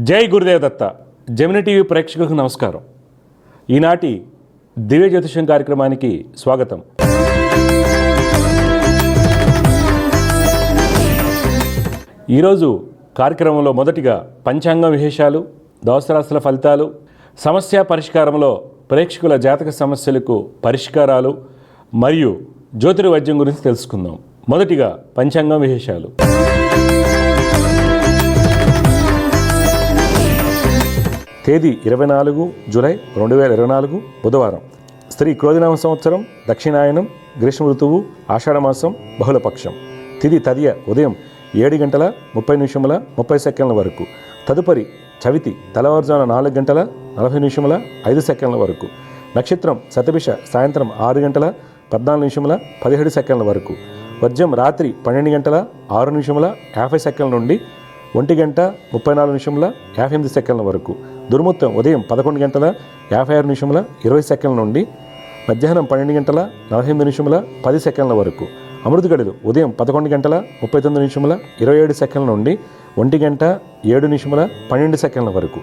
జై గురుదేవ్ దత్త. Gemini TV ప్రేక్షకులకు నమస్కారం. ఈనాటి దివ్య జ్యోతిషం కార్యక్రమానికి స్వాగతం. ఈరోజు కార్యక్రమంలో మొదటిగా పంచాంగం విశేషాలు, దోసరాశుల ఫలితాలు, సమస్య పరిష్కారంలో ప్రేక్షకుల జాతక సమస్యలకు పరిష్కారాలు మరియు జ్యోతిర్వైద్యం గురించి తెలుసుకుందాం. మొదటిగా పంచాంగం విశేషాలు. తేదీ 24 జూలై 2024 బుధవారం. స్త్రీ క్రోధినామ సంవత్సరం, దక్షిణాయనం, గ్రీష్మ ఋతువు, ఆషాఢమాసం, బహుళపక్షం. తిథి తదియ ఉదయం 7:30 వరకు. తదుపరి చవితి తెల్లవారుజామున 4:40 వరకు. నక్షత్రం శతభిష సాయంత్రం 6:14 వరకు. వర్జం రాత్రి 12:06 నుండి 1:34 వరకు. దుర్ముహూర్తం ఉదయం 11:56 నుండి మధ్యాహ్నం 12:48 వరకు. అమృత గడియలు ఉదయం 11:39 నుండి 1:07 వరకు.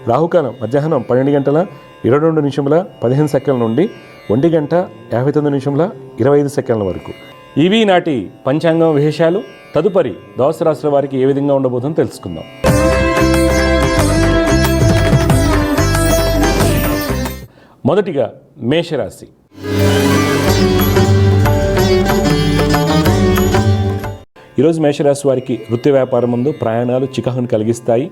రాహుకాలం మధ్యాహ్నం 12:22 నుండి 1:59 వరకు. ఇవి నాటి పంచాంగం విశేషాలు. తదుపరి ద్వాదశ రాశుల వారికి ఏ విధంగా ఉండబోతుందో తెలుసుకుందాం. మొదటిగా మేషరాశి. ఈరోజు మేషరాశి వారికి వృత్తి వ్యాపారం ముందు ప్రయాణాలు చికాకును కలిగిస్తాయి.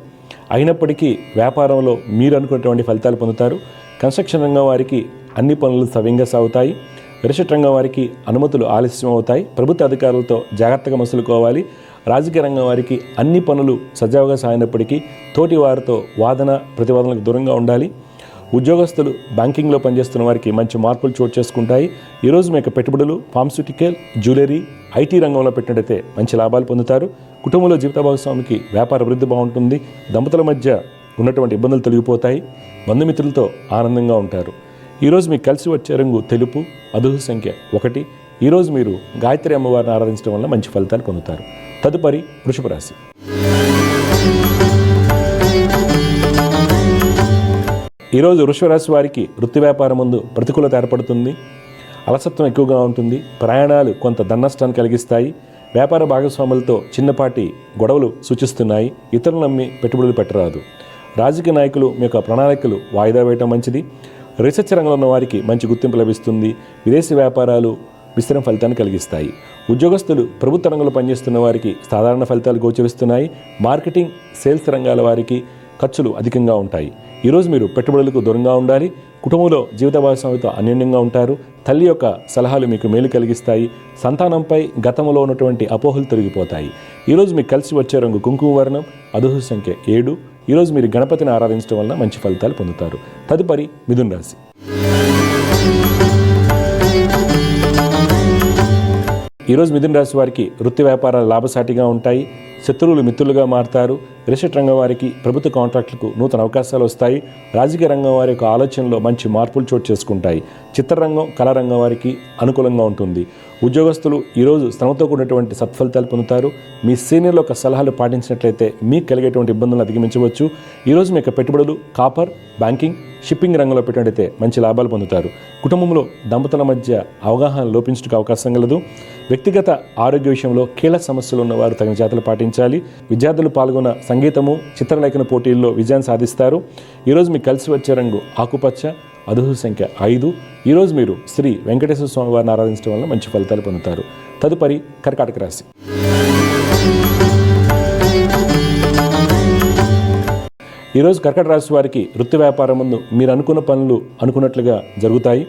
అయినప్పటికీ వ్యాపారంలో మీరు అనుకున్నటువంటి ఫలితాలు పొందుతారు. కన్స్ట్రక్షన్ రంగం వారికి అన్ని పనులు సవ్యంగా సాగుతాయి. విరసట రంగం వారికి అనుమతులు ఆలస్యం అవుతాయి. ప్రభుత్వ అధికారులతో జాగ్రత్తగా మసులుకోవాలి. రాజకీయ రంగం వారికి అన్ని పనులు సజావుగా సాగినప్పటికీ తోటి వారితో వాదన ప్రతివాదనలకు దూరంగా ఉండాలి. ఉద్యోగస్తులు బ్యాంకింగ్లో పనిచేస్తున్న వారికి మంచి మార్పులు చోటు చేసుకుంటాయి. ఈరోజు మీకు పెట్టుబడులు ఫార్మస్యూటికల్, జ్యువెలరీ, ఐటీ రంగంలో పెట్టినట్టయితే మంచి లాభాలు పొందుతారు. కుటుంబంలో జీవిత భాగస్వామికి వ్యాపార అభివృద్ధి బాగుంటుంది. దంపతుల మధ్య ఉన్నటువంటి ఇబ్బందులు తొలగిపోతాయి. బంధుమిత్రులతో ఆనందంగా ఉంటారు. ఈరోజు మీకు కలిసి వచ్చే రంగు తెలుపు, అదృష్ట సంఖ్య 1. ఈరోజు మీరు గాయత్రి అమ్మవారిని ఆరాధించడం వల్ల మంచి ఫలితాలు పొందుతారు. తదుపరి వృషభ రాశి. ఈరోజు వృషభ రాశి వారికి వృత్తి వ్యాపారం ముందు ప్రతికూలత ఏర్పడుతుంది. అలసత్వం ఎక్కువగా ఉంటుంది. ప్రయాణాలు కొంత ధననష్టాన్ని కలిగిస్తాయి. వ్యాపార భాగస్వాములతో చిన్నపాటి గొడవలు సూచిస్తున్నాయి. ఇతరులు నమ్మి పెట్టుబడులు పెట్టరాదు. రాజకీయ నాయకులు మీ యొక్క ప్రణాళికలు వాయిదా వేయటం మంచిది. రీసెర్చ్ రంగంలో ఉన్న వారికి మంచి గుర్తింపు లభిస్తుంది. విదేశీ వ్యాపారాలు విస్తరణ ఫలితాన్ని కలిగిస్తాయి. ఉద్యోగస్తులు ప్రభుత్వ రంగంలో పనిచేస్తున్న వారికి సాధారణ ఫలితాలు గోచరిస్తున్నాయి. మార్కెటింగ్, సేల్స్ రంగాల వారికి ఖర్చులు అధికంగా ఉంటాయి. ఈరోజు మీరు పెట్టుబడులకు దూరంగా ఉండాలి. కుటుంబంలో జీవిత భాగస్వామితో అన్యోన్యంగా ఉంటారు. తల్లి యొక్క సలహాలు మీకు మేలు కలిగిస్తాయి. సంతానంపై గతంలో ఉన్నటువంటి అపోహలు తొలగిపోతాయి. ఈరోజు మీకు కలిసి వచ్చే రంగు కుంకుమ వర్ణం, అదృష్ట సంఖ్య 7. ఈరోజు మీరు గణపతిని ఆరాధించడం వల్ల మంచి ఫలితాలు పొందుతారు. తదుపరి మిథున రాశి. ఈరోజు మిథున రాశి వారికి వృత్తి వ్యాపారాలు లాభసాటిగా ఉంటాయి. శత్రువులు మిత్రులుగా మారుతారు. రిసెట్ రంగం వారికి ప్రభుత్వ కాంట్రాక్టులకు నూతన అవకాశాలు వస్తాయి. రాజకీయ రంగం వారి యొక్క ఆలోచనలో మంచి మార్పులు చోటు చేసుకుంటాయి. చిత్రరంగం, కళారంగం వారికి అనుకూలంగా ఉంటుంది. ఉద్యోగస్తులు ఈరోజు శ్రమతో కూడినటువంటి సత్ఫలితాలు పొందుతారు. మీ సీనియర్ల యొక్క సలహాలు పాటించినట్లయితే మీకు కలిగేటువంటి ఇబ్బందులను అధిగమించవచ్చు. ఈరోజు మీ యొక్క పెట్టుబడులు కాపర్, బ్యాంకింగ్, షిప్పింగ్ రంగంలో పెట్టినట్టయితే మంచి లాభాలు పొందుతారు. కుటుంబంలో దంపతుల మధ్య అవగాహన లోపించడానికి అవకాశం కలదు. వ్యక్తిగత ఆరోగ్య విషయంలో కీలక సమస్యలు ఉన్నవారు తగిన జాగ్రత్తలు పాటించాలి. విద్యార్థులు పాల్గొన్న సంగీతము, చిత్రలేఖన పోటీల్లో విజయాన్ని సాధిస్తారు. ఈరోజు మీకు కలిసి వచ్చే రంగు ఆకుపచ్చ, అదృష్ట సంఖ్య 5. ఈరోజు మీరు శ్రీ వెంకటేశ్వర స్వామి వారిని ఆరాధించడం వల్ల మంచి ఫలితాలు పొందుతారు. తదుపరి కర్కాటక రాశి. ఈరోజు కర్కాటక రాశి వారికి వృత్తి వ్యాపారం ముందు మీరు అనుకున్న పనులు అనుకున్నట్లుగా జరుగుతాయి.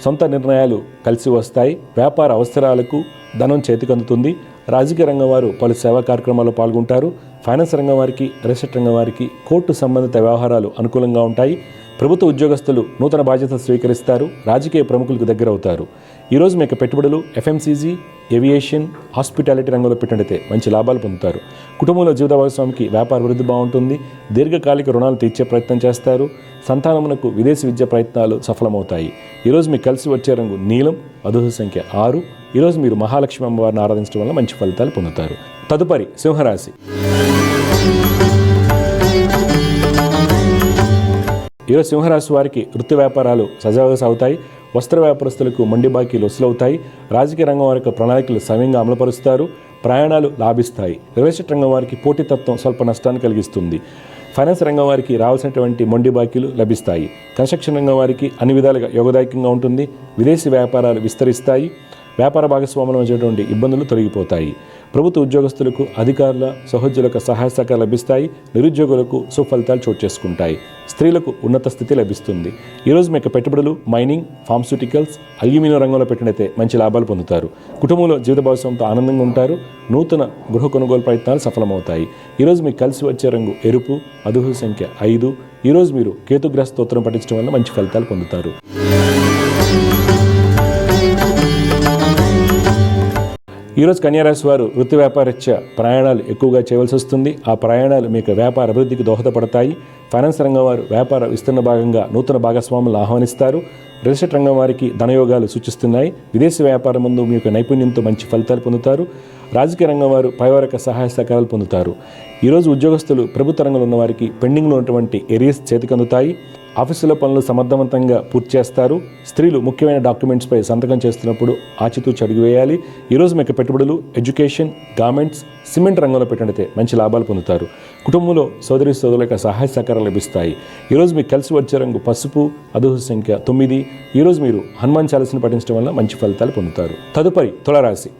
సొంత నిర్ణయాలు కలిసి వస్తాయి. వ్యాపార అవసరాలకు ధనం చేతికి అందుతుంది. రాజకీయ రంగం వారు పలు సేవా కార్యక్రమాల్లో పాల్గొంటారు. ఫైనాన్స్ రంగం వారికి, రిసెట్ రంగం వారికి కోర్టు సంబంధిత వ్యవహారాలు అనుకూలంగా ఉంటాయి. ప్రభుత్వ ఉద్యోగస్తులు నూతన బాధ్యతలు స్వీకరిస్తారు. రాజకీయ ప్రముఖులకు దగ్గర అవుతారు. ఈరోజు మీకు పెట్టుబడులు ఎఫ్ఎంసీజీ, ఏవియేషన్, హాస్పిటాలిటీ రంగంలో పెట్టినట్టయితే మంచి లాభాలు పొందుతారు. కుటుంబంలో జీవిత భాగస్వామికి వ్యాపార అభివృద్ధి బాగుంటుంది. దీర్ఘకాలిక రుణాలు తీర్చే ప్రయత్నం చేస్తారు. సంతానమునకు విదేశీ విద్య ప్రయత్నాలు సఫలమవుతాయి. ఈరోజు మీకు కలిసి వచ్చే రంగు నీలం, అదృష్ట సంఖ్య 6. ఈరోజు మీరు మహాలక్ష్మి అమ్మవారిని ఆరాధించడం వల్ల మంచి ఫలితాలు పొందుతారు. తదుపరి సింహరాశి. ఈరోజు సింహరాశి వారికి వృత్తి వ్యాపారాలు సజావుగా సాగుతాయి. వస్త్ర వ్యాపారస్తులకు మొండి బాకీలు వసూలవుతాయి. రాజకీయ రంగం వారికి ప్రణాళికలు సమయంగా అమలుపరుస్తారు. ప్రయాణాలు లాభిస్తాయి. రియల్ ఎస్టేట్ రంగం వారికి పోటీతత్వం స్వల్ప నష్టాన్ని కలిగిస్తుంది. ఫైనాన్స్ రంగం వారికి రావాల్సినటువంటి మొండి బాకీలు లభిస్తాయి. కన్స్ట్రక్షన్ రంగం వారికి అన్ని విధాలుగా యోగదాయకంగా ఉంటుంది. విదేశీ వ్యాపారాలు విస్తరిస్తాయి. వ్యాపార భాగస్వాముల మధ్యటువంటి ఇబ్బందులు తొలగిపోతాయి. ప్రభుత్వ ఉద్యోగస్తులకు అధికారుల సహోద్యోగులకు సహాయ సహకారాలు లభిస్తాయి. నిరుద్యోగులకు సుఫలితాలు చోటు చేసుకుంటాయి. స్త్రీలకు ఉన్నత స్థితి లభిస్తుంది. ఈరోజు మీకు పెట్టుబడులు మైనింగ్, ఫార్మస్యూటికల్స్, అల్యూమినియం రంగంలో పెట్టినైతే మంచి లాభాలు పొందుతారు. కుటుంబంలో జీవిత భాగస్వామితో ఆనందంగా ఉంటారు. నూతన గృహ కొనుగోలు ప్రయత్నాలు సఫలమవుతాయి. ఈరోజు మీకు కలిసి వచ్చే రంగు ఎరుపు, అదృష్ట సంఖ్య 5. ఈరోజు మీరు కేతుగ్రహ స్తోత్రం పఠించడం వల్ల మంచి ఫలితాలు పొందుతారు. ఈరోజు కన్యారాశి వారు వృత్తి వ్యాపారరీత్యా ప్రయాణాలు ఎక్కువగా చేయవలసి వస్తుంది. ఆ ప్రయాణాలు మీకు వ్యాపార అభివృద్ధికి దోహదపడతాయి. ఫైనాన్స్ రంగం వారు వ్యాపార విస్తరణ భాగంగా నూతన భాగస్వాములను ఆహ్వానిస్తారు. రియల్ ఎస్టేట్ రంగం వారికి ధనయోగాలు సూచిస్తున్నాయి. విదేశీ వ్యాపారం ముందు మీకు నైపుణ్యంతో మంచి ఫలితాలు పొందుతారు. రాజకీయ రంగం వారు పైవారిక సహాయ సహకారాలు పొందుతారు. ఈరోజు ఉద్యోగస్తులు ప్రభుత్వ రంగంలో ఉన్న వారికి పెండింగ్లో ఉన్నటువంటి ఏరియాస్ చేతికి అందుతాయి. ఆఫీసులో పనులు సమర్థవంతంగా పూర్తి చేస్తారు. స్త్రీలు ముఖ్యమైన డాక్యుమెంట్స్పై సంతకం చేస్తున్నప్పుడు ఆచితూచి అడుగు వేయాలి. ఈరోజు మీకు పెట్టుబడులు ఎడ్యుకేషన్, గార్మెంట్స్, సిమెంట్ రంగంలో పెట్టినట్లయితే మంచి లాభాలు పొందుతారు. కుటుంబంలో సోదరుల యొక్క సహాయ సహకారాలు లభిస్తాయి. ఈరోజు మీకు కలిసి వచ్చే రంగు పసుపు, అదృష్ట సంఖ్య 9. ఈరోజు మీరు హనుమాన్ చాలీసాను పఠించడం వల్ల మంచి ఫలితాలు పొందుతారు. తదుపరి తులారాశి.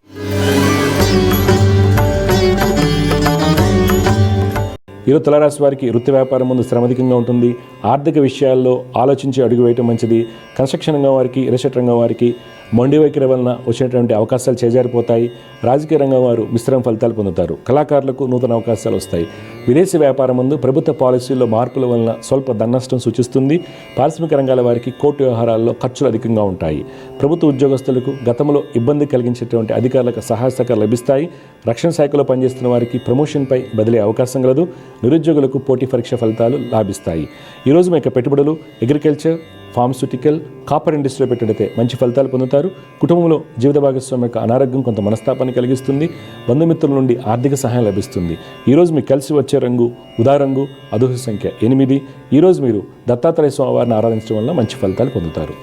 ఈరోజు తులారాశి వారికి వృత్తి వ్యాపారం ముందు శ్రమధికంగా ఉంటుంది. ఆర్థిక విషయాల్లో ఆలోచించి అడుగు వేయటం మంచిది. కన్స్ట్రక్షన్ రంగం వారికి, రియల్ ఎస్టేట్ రంగం వారికి మొండి వైఖరి వలన వచ్చినటువంటి అవకాశాలు చేజారిపోతాయి. రాజకీయ రంగం వారు మిశ్రమ ఫలితాలు పొందుతారు. కళాకారులకు నూతన అవకాశాలు వస్తాయి. విదేశీ వ్యాపారం ముందు ప్రభుత్వ పాలసీల్లో మార్పుల వలన స్వల్ప ధననష్టం సూచిస్తుంది. పారిశ్రామిక రంగాల వారికి కోర్టు వ్యవహారాల్లో ఖర్చులు అధికంగా ఉంటాయి. ప్రభుత్వ ఉద్యోగస్తులకు గతంలో ఇబ్బంది కలిగించేటువంటి అధికారులకు సహాయ సహకారాలు లభిస్తాయి. రక్షణ శాఖలో పనిచేస్తున్న వారికి ప్రమోషన్పై బదిలీ అవకాశం కలదు. నిరుద్యోగులకు పోటీ పరీక్ష ఫలితాలు లాభిస్తాయి. ఈరోజు మీకు పెట్టుబడులు అగ్రికల్చర్, ఫార్మస్యూటికల్, కాపర్ ఇండస్ట్రీలో పెట్టినట్లయితే మంచి ఫలితాలు పొందుతారు. కుటుంబంలో జీవిత భాగస్వామి యొక్క అనారోగ్యం కొంత మనస్తాపాన్ని కలిగిస్తుంది. బంధుమిత్రుల నుండి ఆర్థిక సహాయం లభిస్తుంది. ఈరోజు మీకు కలిసి వచ్చే రంగు ఉదా రంగు, అదృష్ట సంఖ్య 8. ఈరోజు మీరు దత్తాత్రేయ స్వామి వారిని ఆరాధించడం వల్ల మంచి ఫలితాలు పొందుతారు.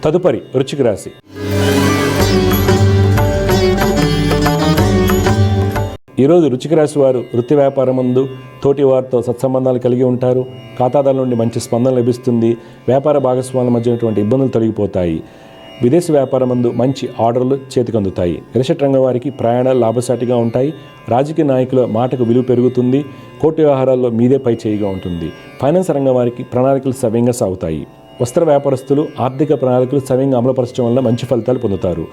తదుపరి వృశ్చిక రాశి. ఈరోజు వృశ్చిక రాశి వారు వృత్తి వ్యాపారం ముందు తోటి వారితో సత్సంబంధాలు కలిగి ఉంటారు. ఖాతాదారుల నుండి మంచి స్పందన లభిస్తుంది. వ్యాపార భాగస్వాముల మధ్య ఉన్నటువంటి ఇబ్బందులు తొలగిపోతాయి. విదేశీ వ్యాపారం ముందు మంచి ఆర్డర్లు చేతికందుతాయి. రియల్ ఎస్టేట్ రంగం వారికి ప్రయాణాలు లాభసాటిగా ఉంటాయి. రాజకీయ నాయకుల మాటకు విలువ పెరుగుతుంది. కోర్టు వ్యవహారాల్లో మీదే పై చేయిగా ఉంటుంది. ఫైనాన్స్ రంగం వారికి ప్రణాళికలు సవ్యంగా సాగుతాయి. వస్త్ర వ్యాపారస్తులు ఆర్థిక ప్రణాళికలు సవ్యంగా అమలుపరచడం వల్ల మంచి ఫలితాలు పొందుతారు.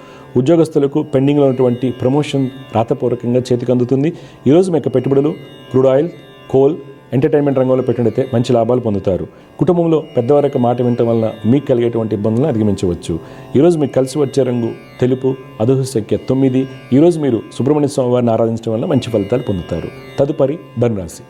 ఉద్యోగస్తులకు పెండింగ్లో ఉన్నటువంటి ప్రమోషన్ రాతపూర్వకంగా చేతికి అందుతుంది. ఈరోజు మీకు పెట్టుబడులు క్రూడ్ ఆయిల్, కోల్, ఎంటర్టైన్మెంట్ రంగంలో పెట్టినట్లయితే మంచి లాభాలు పొందుతారు. కుటుంబంలో పెద్దవారి యొక్క మాట వినటం వలన మీకు కలిగేటువంటి ఇబ్బందులను అధిగమించవచ్చు. ఈరోజు మీకు కలిసి వచ్చే రంగు తెలుపు, అదృష్ట సంఖ్య 9. ఈరోజు మీరు సుబ్రహ్మణ్య స్వామి వారిని ఆరాధించడం వల్ల మంచి ఫలితాలు పొందుతారు. తదుపరి ధనురాశి.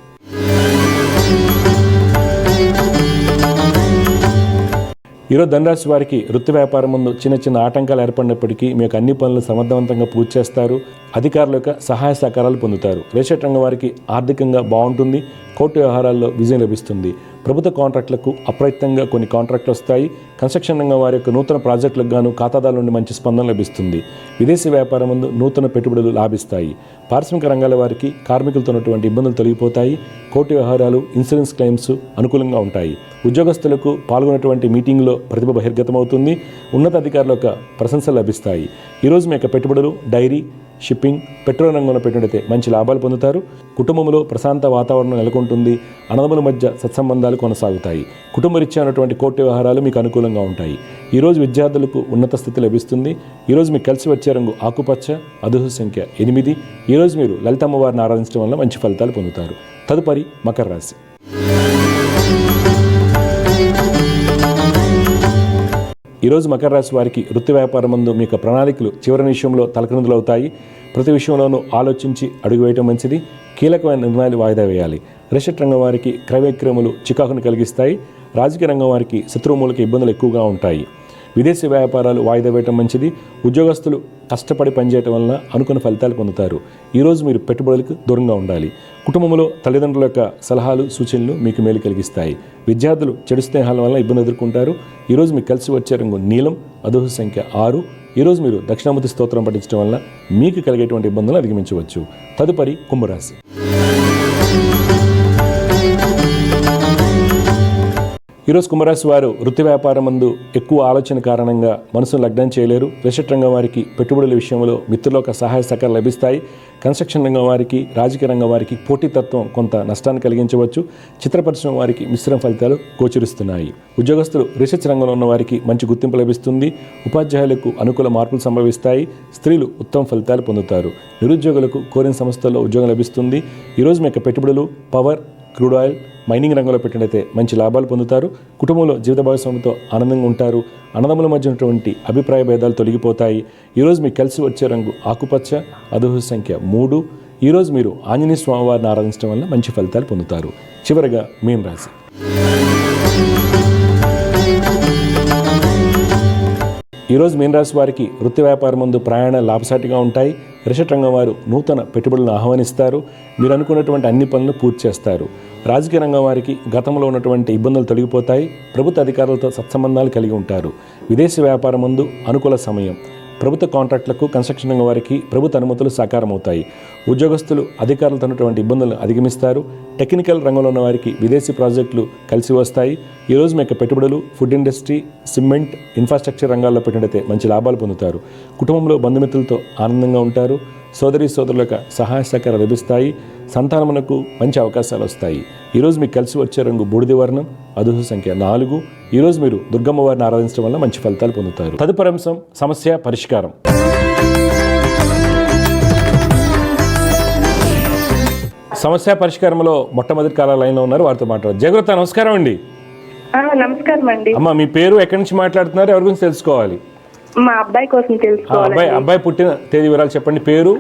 ఈరోజు ధనురాశి వారికి వృత్తి వ్యాపారం ముందు చిన్న చిన్న ఆటంకాలు ఏర్పడినప్పటికీ మీకు అన్ని పనులు సమర్థవంతంగా పూర్తి చేస్తారు. అధికారుల యొక్క సహాయ సహకారాలు పొందుతారు. రియల్ ఎస్టేట్ రంగం వారికి ఆర్థికంగా బాగుంటుంది. కోర్టు వ్యవహారాల్లో విజయం లభిస్తుంది. ప్రభుత్వ కాంట్రాక్టులకు అప్రయత్నంగా కొన్ని కాంట్రాక్టులు వస్తాయి. కన్స్ట్రక్షన్ రంగం వారి యొక్క నూతన ప్రాజెక్టులకు గాను ఖాతాదారుల నుండి మంచి స్పందన లభిస్తుంది. విదేశీ వ్యాపారం ముందు నూతన పెట్టుబడులు లాభిస్తాయి. పారిశ్రామిక రంగాల వారికి కార్మికులతో ఉన్నటువంటి ఇబ్బందులు తొలగిపోతాయి. కోర్టు వ్యవహారాలు, ఇన్సూరెన్స్ క్లెయిమ్స్ అనుకూలంగా ఉంటాయి. ఉద్యోగస్తులకు పాల్గొన్నటువంటి మీటింగ్లో ప్రతిభ బహిర్గతమవుతుంది. ఉన్నతాధికారుల యొక్క ప్రశంసలు లభిస్తాయి. ఈరోజు మీ యొక్క పెట్టుబడులు డైరీ, షిప్పింగ్, పెట్రోల్ రంగంలో పెట్టినట్లయితే మంచి లాభాలు పొందుతారు. కుటుంబంలో ప్రశాంత వాతావరణం నెలకొంటుంది. అన్నదమ్ముల మధ్య సత్సంబంధాలు కొనసాగుతాయి. కుటుంబరీత్యా ఉన్నటువంటి కోర్టు వ్యవహారాలు మీకు అనుకూలంగా ఉంటాయి. ఈరోజు విద్యార్థులకు ఉన్నత స్థితి లభిస్తుంది. ఈరోజు మీకు కలిసి వచ్చే రంగు ఆకుపచ్చ, అదృష్ట సంఖ్య 8. ఈరోజు మీరు లలితమ్మ వారిని ఆరాధించడం వల్ల మంచి ఫలితాలు పొందుతారు. తదుపరి మకర రాశి. ఈరోజు మకర రాశి వారికి వృత్తి వ్యాపారం ముందు మీకు ప్రణాళికలు చివరి విషయంలో తలక్రిందులవుతాయి. ప్రతి విషయంలోనూ ఆలోచించి అడుగు వేయటం మంచిది. కీలకమైన నిర్ణయాలు వాయిదా వేయాలి. రియల్ ఎస్టేట్ రంగం వారికి క్రయ విక్రయములు చికాకును కలిగిస్తాయి. రాజకీయ రంగం వారికి శత్రువుమూలక ఇబ్బందులు ఎక్కువగా ఉంటాయి. విదేశీ వ్యాపారాలు వాయిదా వేయటం మంచిది. ఉద్యోగస్తులు కష్టపడి పనిచేయటం వలన అనుకున్న ఫలితాలు పొందుతారు. ఈరోజు మీరు పెట్టుబడులకు దూరంగా ఉండాలి. కుటుంబంలో తల్లిదండ్రుల యొక్క సలహాలు సూచనలు మీకు మేలు కలిగిస్తాయి. విద్యార్థులు చెడు స్నేహాల వల్ల ఇబ్బంది ఎదుర్కొంటారు. ఈరోజు మీకు కలిసి వచ్చే రంగు నీలం, అదృష్ట సంఖ్య 6. ఈరోజు మీరు దక్షిణామూర్తి స్తోత్రం పఠించడం వల్ల మీకు కలిగేటువంటి ఇబ్బందులను అధిగమించవచ్చు. తదుపరి కుంభరాశి. ఈరోజు కుంభరాశి వారు వృత్తి వ్యాపారం ముందు ఎక్కువ ఆలోచన కారణంగా మనసును లగ్నం చేయలేరు. రిసెట్ రంగం వారికి పెట్టుబడుల విషయంలో మిత్రుల యొక్క సహాయ సహకారాలు లభిస్తాయి. కన్స్ట్రక్షన్ రంగం వారికి, రాజకీయ రంగం వారికి పోటీతత్వం కొంత నష్టాన్ని కలిగించవచ్చు. చిత్ర పరిశ్రమ వారికి మిశ్రమ ఫలితాలు గోచరిస్తున్నాయి. ఉద్యోగస్తులు రీసెర్చ్ రంగంలో ఉన్న వారికి మంచి గుర్తింపు లభిస్తుంది. ఉపాధ్యాయులకు అనుకూల మార్పులు సంభవిస్తాయి. స్త్రీలు ఉత్తమ ఫలితాలు పొందుతారు. నిరుద్యోగులకు కోరిన సంస్థల్లో ఉద్యోగం లభిస్తుంది. ఈరోజు మీ యొక్క పెట్టుబడులు పవర్, క్రూడ్ ఆయిల్, మైనింగ్ రంగంలో పెట్టినట్లయితే మంచి లాభాలు పొందుతారు. కుటుంబంలో జీవిత భాగస్వామితో ఆనందంగా ఉంటారు. అన్నదమ్ముల మధ్య ఉన్నటువంటి అభిప్రాయ భేదాలు తొలగిపోతాయి. ఈరోజు మీకు కలిసి వచ్చే రంగు ఆకుపచ్చ, అదృష్ట సంఖ్య 3. ఈరోజు మీరు ఆంజనేయ స్వామివారిని ఆరాధించడం వల్ల మంచి ఫలితాలు పొందుతారు. చివరగా మీన రాశి. ఈరోజు మీన రాశి వారికి వృత్తి వ్యాపారం ముందు ప్రయాణాలు లాభసాటిగా ఉంటాయి. రిసెట్ రంగం వారు నూతన పెట్టుబడులను ఆహ్వానిస్తారు. మీరు అనుకున్నటువంటి అన్ని పనులను పూర్తి చేస్తారు. రాజకీయ రంగం వారికి గతంలో ఉన్నటువంటి ఇబ్బందులు తొలగిపోతాయి. ప్రభుత్వ అధికారులతో సత్సంబంధాలు కలిగి ఉంటారు. విదేశీ వ్యాపారం ముందు అనుకూల సమయం. ప్రభుత్వ కాంట్రాక్టులకు, కన్స్ట్రక్షన్ రంగం వారికి ప్రభుత్వ అనుమతులు సాకారం అవుతాయి. ఉద్యోగస్తులు అధికారులతో ఉన్నటువంటి ఇబ్బందులను అధిగమిస్తారు. టెక్నికల్ రంగంలో ఉన్న వారికి విదేశీ ప్రాజెక్టులు కలిసి వస్తాయి. ఈరోజు మీ యొక్క పెట్టుబడులు ఫుడ్ ఇండస్ట్రీ, సిమెంట్, ఇన్ఫ్రాస్ట్రక్చర్ రంగాల్లో పెట్టినట్లయితే మంచి లాభాలు పొందుతారు. కుటుంబంలో బంధుమిత్రులతో ఆనందంగా ఉంటారు. సోదరి సోదరుల యొక్క సహాయ సహకారాలు లభిస్తాయి. సంతానమునకు మంచి అవకాశాలు వస్తాయి. ఈరోజు మీకు కలిసి వచ్చే రంగు బూడిద వర్ణం, అదృష్ట సంఖ్య 4. ఈరోజు మీరు దుర్గమ్మ వారిని ఆరాధించడం వల్ల మంచి ఫలితాలు పొందుతారు. తదుపరి అంశం సమస్య పరిష్కారం. సమస్య పరిష్కారంలో మొట్టమొదటి కాల లైన్లో ఉన్నారు, వారితో మాట్లాడారు. జయగుప్త, నమస్కారం అండి. నమస్కారం అండి. అమ్మ, మీ పేరు, ఎక్కడి నుంచి మాట్లాడుతున్నారు, ఎవరి గురించి తెలుసుకోవాలి? మా అబ్బాయి కోసం తెలుసుకోవాలి. అబ్బాయి పుట్టిన తేదీ వివరాలు చెప్పండి. పేరు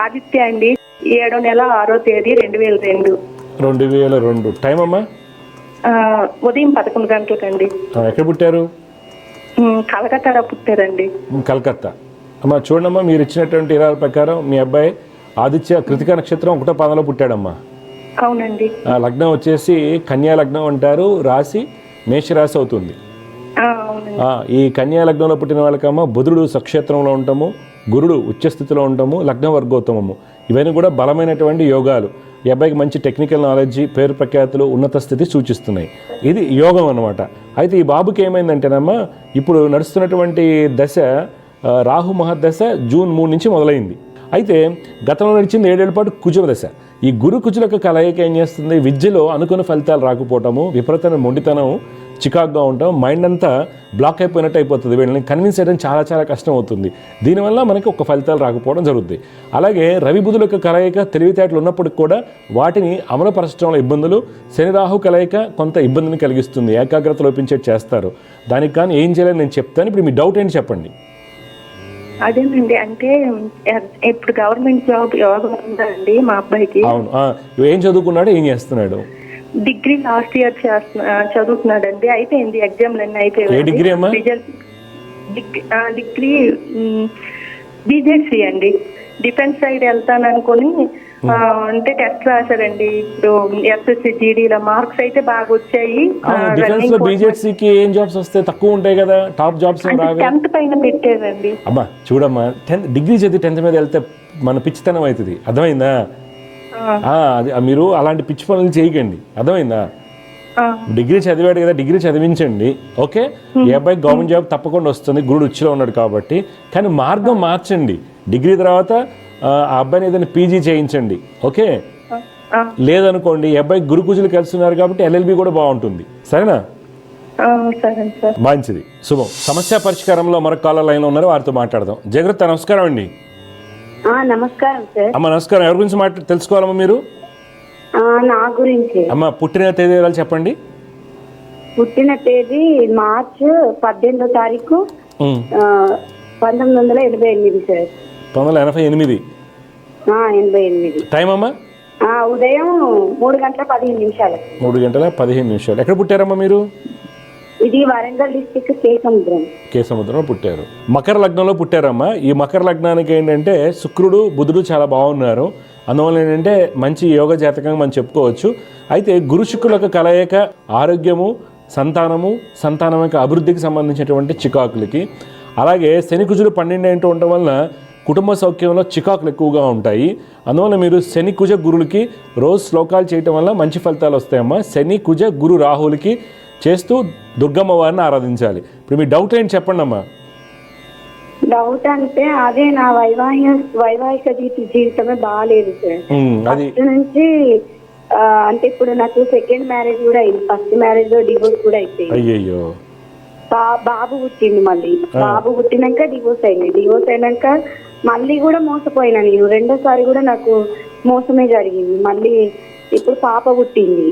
ఆదిత్య అండి. 7వ నెల 6వ తేదీ 2002. 2002. టైం అమ్మా? ఉదయం 11 గంటలకండి. ఎక్కడ పుట్టారు? కలకత్తాలో పుట్టారండి. కలకత్తా. అమ్మా చూడమ్మా, మీరు ఇచ్చినటువంటి వివరాల ప్రకారం మీ అబ్బాయి ఆదిత్య కృతిక నక్షత్రం 1వ పాదంలో పుట్టాడమ్మా. అవునండి. లగ్నం వచ్చేసి కన్యా లగ్నం అంటారు. రాశి మేషరాశి అవుతుంది. ఈ కన్యా లగ్నంలో పుట్టిన వాళ్ళకమ్మా బుధుడు స్వక్షేత్రంలో ఉంటాము, గురుడు ఉచ్చస్థితిలో ఉంటాము, లగ్న వర్గోత్తమము. ఇవన్నీ కూడా బలమైనటువంటి యోగాలు. ఈ అబ్బాయికి మంచి టెక్నికల్ నాలెడ్జి, పేరు ప్రఖ్యాతులు, ఉన్నత స్థితి సూచిస్తున్నాయి. ఇది యోగం అన్నమాట. అయితే ఈ బాబుకి ఏమైందంటేనమ్మా, ఇప్పుడు నడుస్తున్నటువంటి దశ రాహు మహర్దశ జూన్ 3 నుంచి మొదలైంది. అయితే గతంలో నడిచింది 7 ఏళ్ల పాటు కుజుల దశ. ఈ గురు కుజులకు కలయిక ఏం చేస్తుంది? విద్యలో అనుకున్న ఫలితాలు రాకపోవటము, విపరీతమైన మొండితనం, చికాకుగా ఉంటాం, మైండ్ అంతా బ్లాక్ అయిపోయినట్టు అయిపోతుంది. వీళ్ళని కన్విన్స్ చేయడం చాలా చాలా కష్టం అవుతుంది. దీనివల్ల మనకి ఒక ఫలితాలు రాకపోవడం జరుగుతుంది. అలాగే రవి బుధులకు కలయిక తెలివితేటలు ఉన్నప్పటికి కూడా వాటిని అమలుపరచడంలో ఇబ్బందులు, శని రాహు కలయిక కొంత ఇబ్బందిని కలిగిస్తుంది, ఏకాగ్రత లోపించేట్టు చేస్తారు. దానికి కానీ ఏం చేయాలని నేను చెప్తాను. ఇప్పుడు మీ డౌట్ ఏంటి చెప్పండి. అదేనండి, అంటే ఇప్పుడు గవర్నమెంట్ జాబ్ యోగా ఉందండి మా అబ్బాయికి. అవును. ఏం చదువుకున్నాడు, ఏం చేస్తున్నాడు? డిగ్రీ లాస్ట్ ఇయర్ చదువుతున్నాడండి. అయిపోయింది, ఎగ్జామ్లు అన్నీ అయిపోయాయి. డిగ్రీ అమ్మా? డిగ్రీ బీజెడ్సీ అండి. డిఫెన్స్ సైడ్ వెళ్తాను అనుకుని అంటే టెస్ట్ రాశారండి. ఇప్పుడు ఎస్ఎస్సి జీడీలో మార్క్స్ అయితే బాగా వచ్చాయి. డిఫెన్స్ లో బీజెడ్సీకి ఏం జాబ్స్ వస్తే తక్కువ ఉంటాయి కదా, టాప్ జాబ్స్ 10th పైన పెట్టారండి. అమ్మా చూడమ్మా, 10th డిగ్రీ చదివి 10th మీద వెళ్తే మన పిచ్చితనం అవుతుంది, అర్థమైందా? అది మీరు అలాంటి పిచ్చి పనులు చేయకండి, అర్థమైందా? డిగ్రీ చదివాడు కదా, డిగ్రీ చదివించండి. ఓకే, ఈ అబ్బాయి గవర్నమెంట్ జాబ్ తప్పకుండా వస్తుంది, గురుడు ఉచ్చిలో ఉన్నాడు కాబట్టి. కానీ మార్గం మార్చండి. డిగ్రీ తర్వాత ఆ అబ్బాయిని ఏదైనా పీజీ చేయించండి. ఓకే, లేదనుకోండి ఈ అబ్బాయి గురు కుజులు కలిసి ఉన్నారు కాబట్టి ఎల్ఎల్బి కూడా బాగుంటుంది. సరేనా? మంచిది, శుభం. సమస్య పరిష్కారంలో మరొక కాలర్ లైన్లో ఉన్నారు, వారితో మాట్లాడదాం. జయగుప్త, నమస్కారం అండి. నమస్కారం సార్. అమ్మ నమస్కారం. ఎవరి గురించి తెలుసుకోవాలమ్మా మీరు? నా గురించి. అమ్మ పుట్టిన తేదీ చెప్పండి. పుట్టిన తేదీ మార్చి 18వ తారీఖు 1988 సార్. 1988. 88. టైం అమ్మా? ఉదయం 3 గంటల 15 నిమిషాలు. 3 గంటల 15 నిమిషాలు. ఎక్కడ పుట్టారమ్మా మీరు? ఇది వరంగల్ డిస్టిక్ కేసముద్రం. కేసముద్రంలో పుట్టారు. మకర లగ్నంలో పుట్టారమ్మా. ఈ మకర లగ్నానికి ఏంటంటే శుక్రుడు బుధుడు చాలా బాగున్నారు. అందువల్ల ఏంటంటే మంచి యోగ జాతకంగా మనం చెప్పుకోవచ్చు. అయితే గురు శుక్రులకు కలయిక ఆరోగ్యము, సంతానం యొక్క అభివృద్ధికి సంబంధించినటువంటి చికాకులకి, అలాగే శని కుజులు 12 ఏంటో ఉండటం వలన కుటుంబ సౌఖ్యంలో చికాకులు ఎక్కువగా ఉంటాయి. అందువల్ల మీరు శని కుజ గురులకి రోజు శ్లోకాలు చేయటం వల్ల మంచి ఫలితాలు వస్తాయమ్మా. శని కుజ గురు రాహులకి చేస్తూ దుర్గమ్మ వారిని ఆరాధించాలి. ఇప్పుడు మీ డౌట్ ఏంటి చెప్పండి అమ్మా. డౌట్ అంటే అదే నా వైవాహిక జీవితమే బాగాలేదు సార్. అది ఫస్ట్ నుంచి అంటే ఇప్పుడు నాకు సెకండ్ మ్యారేజ్ కూడా అయింది. ఫస్ట్ మ్యారేజ్ లో డివోర్స్ కూడా అయిపోయింది. అయ్యయ్యో. బాబు పుట్టింది. మళ్ళీ బాబు పుట్టినాక డివోర్స్ అయింది. డివోర్స్ అయినాక మళ్ళీ కూడా మోసపోయినా నేను. రెండోసారి కూడా నాకు మోసమే జరిగింది. మళ్ళీ ఇప్పుడు పాప పుట్టింది.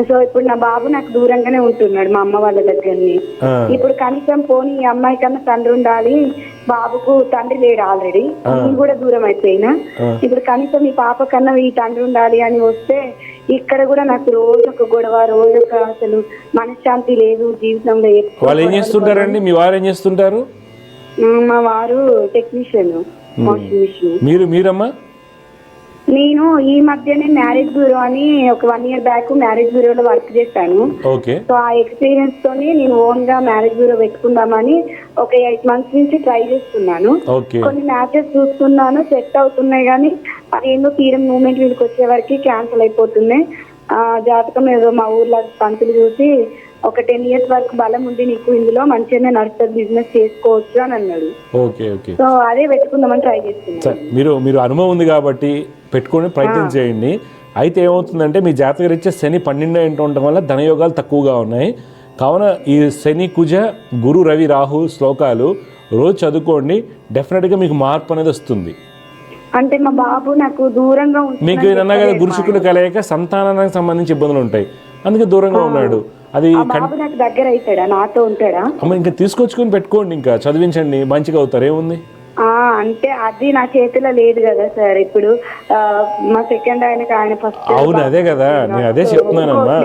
సో ఇప్పుడు నా బాబు నాకు దూరంగానే ఉంటున్నాడు మా అమ్మ వాళ్ళ దగ్గరని. ఇప్పుడు కనీసం పోనీ ఈ అమ్మాయి కన్నా తండ్రి ఉండాలి, బాబుకు తండ్రి లేడు ఆల్రెడీ, నేను కూడా దూరం అయిపోయినా. ఇప్పుడు కనీసం ఈ పాప కన్నా ఈ తండ్రి ఉండాలి అని వస్తే ఇక్కడ కూడా నాకు రోజు ఒక గొడవ, రోజు ఒక అసలు మనశ్శాంతి లేదు జీవితంలో. వాళ్ళు ఏం చేస్తుంటారండి? మీ వారు ఏం చేస్తుంటారు? మా వారు టెక్నీషియన్ వాషింగ్ మిషన్. మీరమ్మా? నేను ఈ మధ్యనే మ్యారేజ్ బ్యూరో అని ఒక 1 year బ్యాక్ మ్యారేజ్ బ్యూరోలో వర్క్ చేశాను. సో ఆ ఎక్స్పీరియన్స్ తోని నేను ఓన్ గా మ్యారేజ్ బ్యూరో పెట్టుకుందామని ఒక 8 months నుంచి ట్రై చేస్తున్నాను. కొన్ని మ్యాచెస్ చూస్తున్నాను, సెట్ అవుతున్నాయి, కానీ అదేందో తీరం మూమెంట్ వీళ్ళకి వచ్చే వరకు క్యాన్సిల్ అయిపోతున్నాయి. జాతకం ఏదో మా ఊర్లో పంతులు చూసి ఒక 10 years వరకు బలం ఉంది నీకు, ఇందులో మంచిగానే నడుస్తుంది, బిజినెస్ చేసుకోవచ్చు అని అన్నాడు. సో అదే పెట్టుకుందామని ట్రై చేస్తున్నాను. మీరు అనుభవం ఉంది కాబట్టి పెట్టుకుని ప్రయత్నం చేయండి. అయితే ఏమవుతుందంటే మీ జాతక రీత్యా శని 12 ఏంటో ఉండటం వల్ల ధనయోగాలు తక్కువగా ఉన్నాయి. కావున ఈ శని కుజ గురు రవి రాహు శ్లోకాలు రోజు చదువుకోండి. డెఫినెట్గా మీకు మార్పు అనేది వస్తుంది. అంటే మా బాబు నాకు దూరంగా మీకు ఏదన్నా కదా గురు శుక్రులు కలయిక సంతానానికి సంబంధించి ఇబ్బందులు ఉంటాయి, అందుకే దూరంగా ఉన్నాడు. అది దగ్గర అవుతాడా, నాతో ఉంటాడా? అమ్మ ఇంకా తీసుకొచ్చుకుని పెట్టుకోండి, ఇంకా చదివించండి, మంచిగా అవుతారు. ఏముంది అంటే అది నా చేతిలో లేదు కదా సార్. ఇప్పుడు మా సెకండ్ ఆయన ఫస్ట్. అవును, అదే కదా నేను అదే చెప్తున్నానమ్మా.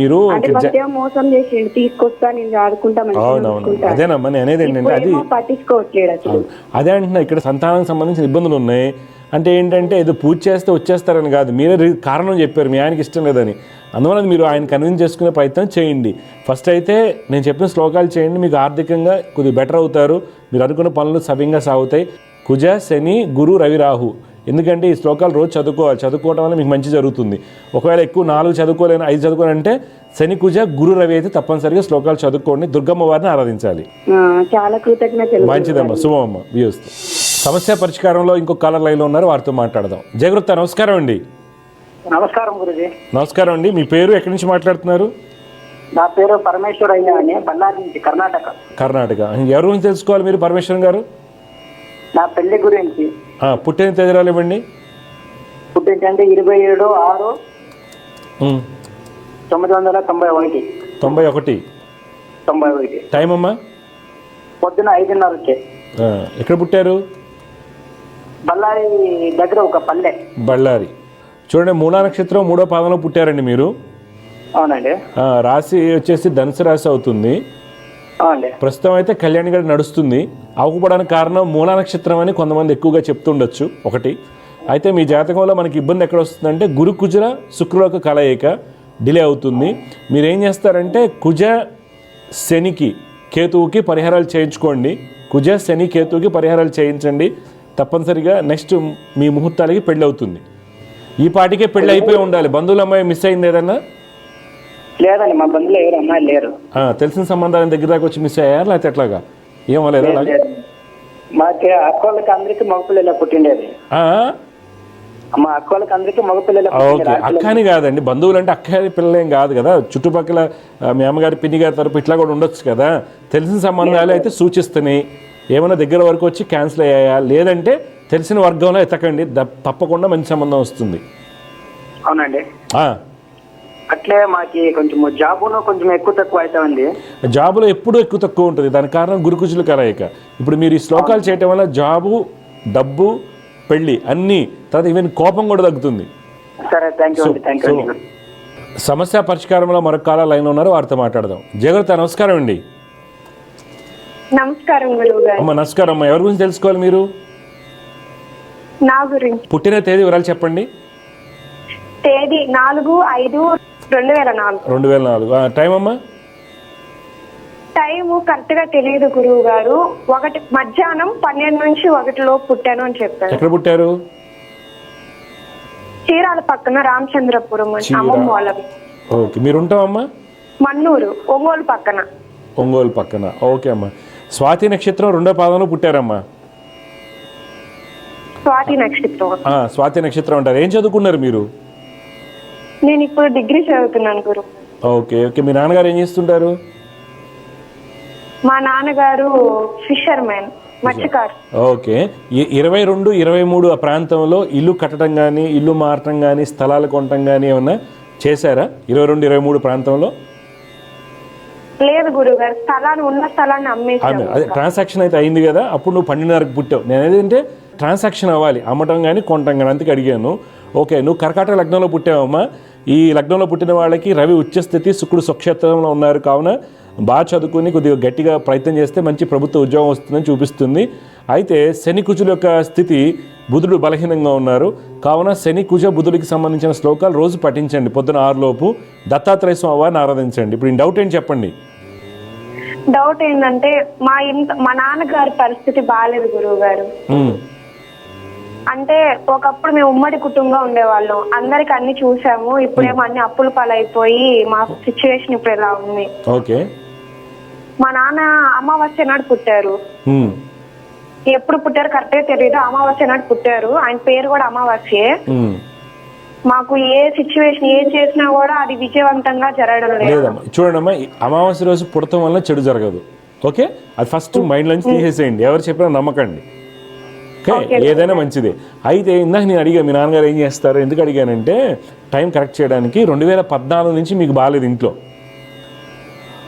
మీరు మోసం చేసిండు, తీసుకొస్తా నేను ఆడుకుంటాను. అవునవును, అదేనమ్మా నేను అనేది ఏంటంటే అది పట్టించుకోవట్లేదు అసలు. అదే అంటున్నా, ఇక్కడ సంతానానికి సంబంధించిన ఇబ్బందులు ఉన్నాయి. అంటే ఏంటంటే ఏదో పూజ చేస్తే వచ్చేస్తారని కాదు, మీరే కారణం చెప్పారు మీ ఆయనకి ఇష్టం లేదని. అందువల్ల మీరు ఆయన కన్విన్స్ చేసుకునే ప్రయత్నం చేయండి. ఫస్ట్ అయితే నేను చెప్పిన శ్లోకాలు చేయండి, మీకు ఆర్థికంగా కొద్దిగా బెటర్ అవుతారు. మీరు అనుకున్న పనులు సవ్యంగా సాగుతాయి. కుజ శని గురు రవి రాహు, ఎందుకంటే ఈ శ్లోకాలు రోజు చదువుకోవాలి. చదువుకోవడం వల్ల మీకు మంచి జరుగుతుంది. ఒకవేళ ఎక్కువ 4 చదువుకోలేను, 5 చదువుకోవాలంటే శని కుజ గురు రవి అయితే తప్పనిసరిగా శ్లోకాలు చదువుకోండి. దుర్గమ్మ వారిని ఆరాధించాలి. చాలా కృతజ్ఞతలు. మంచిదమ్మా, శుభమమ్మ. వ్యూస్తూ సమస్య పరిష్కారంలో ఇంకొక కాలర్ లైన్లో ఉన్నారు, వారితో మాట్లాడదాం. జయగుప్త, నమస్కారం అండి. నమస్కారం గురుజీ. నమస్కారం అండి. మీ పేరు, ఎక్కడి నుంచి మాట్లాడుతున్నారు? నా పేరు పరమేశ్వరయ్య అని, బళ్ళారి నుంచి, కర్ణాటక. ఎవరి గురించి తెలుసుకోవాలి మీరు పరమేశ్వరం గారు? నా పెళ్లి గురించి. పుట్టిన తేదీరాలు ఇవ్వండి. పుట్టించండి 27/6/1991. టైం అమ్మా? పొద్దున 5:30. ఎక్కడ పుట్టారు? బళ్ళారి దగ్గర ఒక పల్లె. బళ్ళారి. చూడండి, మూలా నక్షత్రం 3వ పాదంలో పుట్టారండి మీరు. అవునండి. రాశి వచ్చేసి ధనుసు రాశి అవుతుంది. అవునండి. ప్రస్తుతం అయితే కళ్యాణి గారి నడుస్తుంది. అవ్వకపోవడానికి కారణం మూలా నక్షత్రం అని కొంతమంది ఎక్కువగా చెప్తుండొచ్చు ఒకటి. అయితే మీ జాతకంలో మనకి ఇబ్బంది ఎక్కడ వస్తుందంటే గురు కుజ శుక్రులకు కలయిక డిలే అవుతుంది. మీరు ఏం చేస్తారంటే కుజ శనికి కేతువుకి పరిహారాలు చేయించుకోండి. కుజ శని కేతువుకి పరిహారాలు చేయించండి. తప్పనిసరిగా నెక్స్ట్ మీ ముహూర్తాలకి పెళ్ళి అవుతుంది. ఈ పాటికే పెళ్ళి అయిపోయి ఉండాలి. బంధువుల అమ్మాయి మిస్ అయింది ఏదన్నా? లేదండి, మా బంధువులు ఎవరు అమ్మాయి లేరు. తెలిసిన సంబంధాలను దగ్గర దాకా వచ్చి మిస్ అయ్యారు లేకపోతే ఎట్లాగా? ఏమలేదు. మాకు అక్కోళ్ళకి అందరికి మగపిల్లలు పుట్టిండేది. మా అక్కోళ్ళకి అందరికి మగపిల్లలు. ఓకే, అక్కని కాదండి, బంధువులు అంటే అక్క పిల్లలేం కాదు కదా. చుట్టుపక్కల మీ అమ్మగారి పిన్ని గారి తరపు ఇట్లా కూడా ఉండొచ్చు కదా. తెలిసిన సంబంధాలు అయితే సూచిస్తున్నాయి. ఏమైనా దగ్గర వరకు వచ్చి క్యాన్సిల్ అయ్యాయా? లేదంటే తెలిసిన వర్గంలో ఎత్తకండి, తప్పకుండా మంచి సంబంధం వస్తుంది. అవునండి. అట్లే మాకి కొంచెం జాబులో కొంచెం ఎక్కువ తక్కువ అవుతామండి. జాబులో ఎప్పుడూ ఎక్కువ తక్కువ ఉంటుంది. దానికి కారణం గురుకుజులు కలయిక. ఇప్పుడు మీరు ఈ శ్లోకాలు చేయటం వల్ల జాబు, డబ్బు, పెళ్ళి అన్నీ, తర్వాత ఈవెన్ కోపం కూడా తగ్గుతుంది. సరే, థ్యాంక్ యూ. సమస్య పరిష్కారంలో మరొక కాల లైన్ ఉన్నారు, వారితో మాట్లాడదాం. జయగురుత నమస్కారం అండి. నమస్కారం గురువు గారు. అమ్మ నమస్కారం అమ్మ. ఎవరి గురించి తెలుసుకోవాలి మీరు? నా గురించి. పుట్టిన తేదీ వివరాలు చెప్పండి. తేదీ 4/5/2004. 2004. టైం అమ్మా? టైము కరెక్ట్ గా తెలియదు గురువు గారు. మధ్యాహ్నం 12 నుంచి 1 లోపు పుట్టాను అని చెప్పారు. ఎక్కడ పుట్టారు? చీరాల పక్కన రామచంద్రపురం అమ్మమ్మ వాళ్ళవి. ఓకే, మీరు ఉంటామమ్మా? మన్నూరు, ఒంగోలు పక్కన. ఒంగోలు పక్కన. ఓకే అమ్మా. స్వాతి నక్షత్రం 2వ పాదంలో పుట్టారమ్మా. స్వాతి నక్షత్రం. స్వాతి నక్షత్రం అంటారు. ఏం చదువుకున్నారు మీరు? నేను ఇప్పుడు డిగ్రీ చదువుతున్నాను గురు. Okay okay. మీ నాన్నగారు ఏం చేస్తుంటారు? మా నాన్నగారు ఫిషర్ మ్యాన్, మత్స్యకారు. ఓకే. 22, 23 ఆ ప్రాంతంలో ఇల్లు కట్టడం కానీ, ఇల్లు మారటం కానీ, స్థలాలు కొనటం కానీ ఏమన్నా చేశారా? 22, 23 ప్రాంతంలో లేదు గురువు గారు. ఉన్న స్థలాన్ని అమ్మేసాను. అదే ట్రాన్సాక్షన్ అయితే అయింది కదా, అప్పుడు నువ్వు 12:30కి పుట్టావు. నేను ఏదంటే ట్రాన్సాక్షన్ అవ్వాలి, అమ్మటం కానీ కొనటం కానీ, అందుకే అడిగాను. ఓకే, నువ్వు కర్కాటక లగ్నంలో పుట్టావమ్మా. ఈ లగ్నంలో పుట్టిన వాళ్ళకి రవి ఉచ్చస్థితి, శుక్రుడు స్వక్షేత్రంలో ఉన్నారు. కావున బాగా చదువుకుని కొద్దిగా గట్టిగా ప్రయత్నం చేస్తే మంచి ప్రభుత్వ ఉద్యోగం వస్తుందని చూపిస్తుంది. అయితే శని కుజుల యొక్క స్థితి, బుధుడు బలహీనంగా ఉన్నారు. కావున శని కుజ బుధుడికి సంబంధించిన శ్లోకాలు రోజు పఠించండి. పొద్దున 6 లోపు దత్తాత్రేయ స్వామి వారిని ఆరాధించండి. ఇప్పుడు ఈ డౌట్ ఏంటి చెప్పండి. డౌట్ ఏంటంటే మా నాన్నగారి పరిస్థితి బాగాలేదు గురువు గారు. అంటే ఒకప్పుడు మేము ఉమ్మడి కుటుంబంగా ఉండేవాళ్ళం, అందరికి అన్ని చూసాము. ఇప్పుడేమో అన్ని అప్పుల పాలైపోయి మా సిచ్యువేషన్ ఇప్పుడు ఎలా ఉంది. ఓకే. మా నాన్న అమావాస్య నాడు పుట్టారు. ఎప్పుడు పుట్టారు కరెక్ట్గా తెలియదు. అమావాస్య నాడు పుట్టారు. ఆయన పేరు కూడా అమావాస్యే. మాకు ఏ సిచ్యువేషన్ ఏ చేసినా కూడా అది విజయవంతంగా జరగడం లేదమ్మా. చూడండమ్మా, అమావాస్య రోజు పుడతాం వల్ల చెడు జరగదు. ఓకే, అది ఫస్ట్ మైండ్ నుంచి తీసేసేయండి. ఎవరు చెప్పినా నమ్మకండి. ఓకే, ఏదైనా మంచిదే. అయితే ఇందాక నేను అడిగా మీ నాన్నగారు ఏం చేస్తారు, ఎందుకు అడిగానంటే టైం కరెక్ట్ చేయడానికి. 2014 నుంచి మీకు బాగాలేదు ఇంట్లో.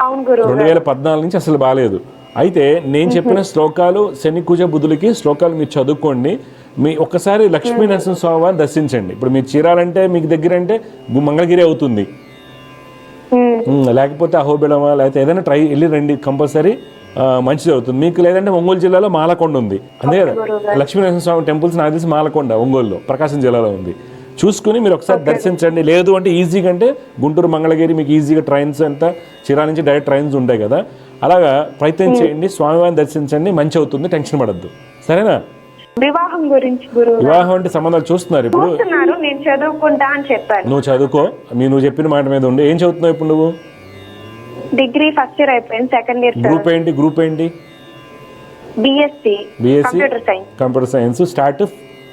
2014 నుంచి అసలు బాగాలేదు. అయితే నేను చెప్పిన శ్లోకాలు శని కుజ బుధులకి శ్లోకాలు మీరు చదువుకోండి. మీ ఒక్కసారి లక్ష్మీ నరసింహస్వామి వారిని దర్శించండి. ఇప్పుడు మీరు చీరాలంటే మీకు దగ్గర అంటే మంగళగిరి అవుతుంది, లేకపోతే అహోబిళమా, లేకపోతే ఏదైనా వెళ్ళి రండి, కంపల్సరీ మంచిది అవుతుంది మీకు. లేదంటే ఒంగోలు జిల్లాలో మాలకొండ ఉంది, అంతే కదా. లక్ష్మీ నరసింహస్వామి టెంపుల్స్ నాకు తెలిసి మాలకొండ ఒంగోలులో, ప్రకాశం జిల్లాలో ఉంది. చూసుకుని మీరు ఒకసారి దర్శించండి. లేదు అంటే ఈజీగా అంటే గుంటూరు మంగళగిరి మీకు ఈజీగా ట్రైన్స్ అంతా, చీరా నుంచి డైరెక్ట్ ట్రైన్స్ ఉంటాయి కదా, అలాగా ప్రయత్నం చేయండి. స్వామివారిని దర్శించండి, మంచి అవుతుంది, టెన్షన్ పడద్దు. సరేనా? వివాహం గురించి వివాహం అంటే సంబంధాలు చూస్తున్నారు ఇప్పుడు. నేను చదువుకుంటా అని చెప్పాను. నువ్వు చదువుకో, నువ్వు చెప్పిన మాట మీద ఉండి. ఏం చదువుతున్నావు ఇప్పుడు నువ్వు? డిగ్రీ ఫస్ట్ ఇయర్ అయిపోయింది, సెకండ్ ఇయర్. గ్రూప్ ఏంటి? BSc computer science. Start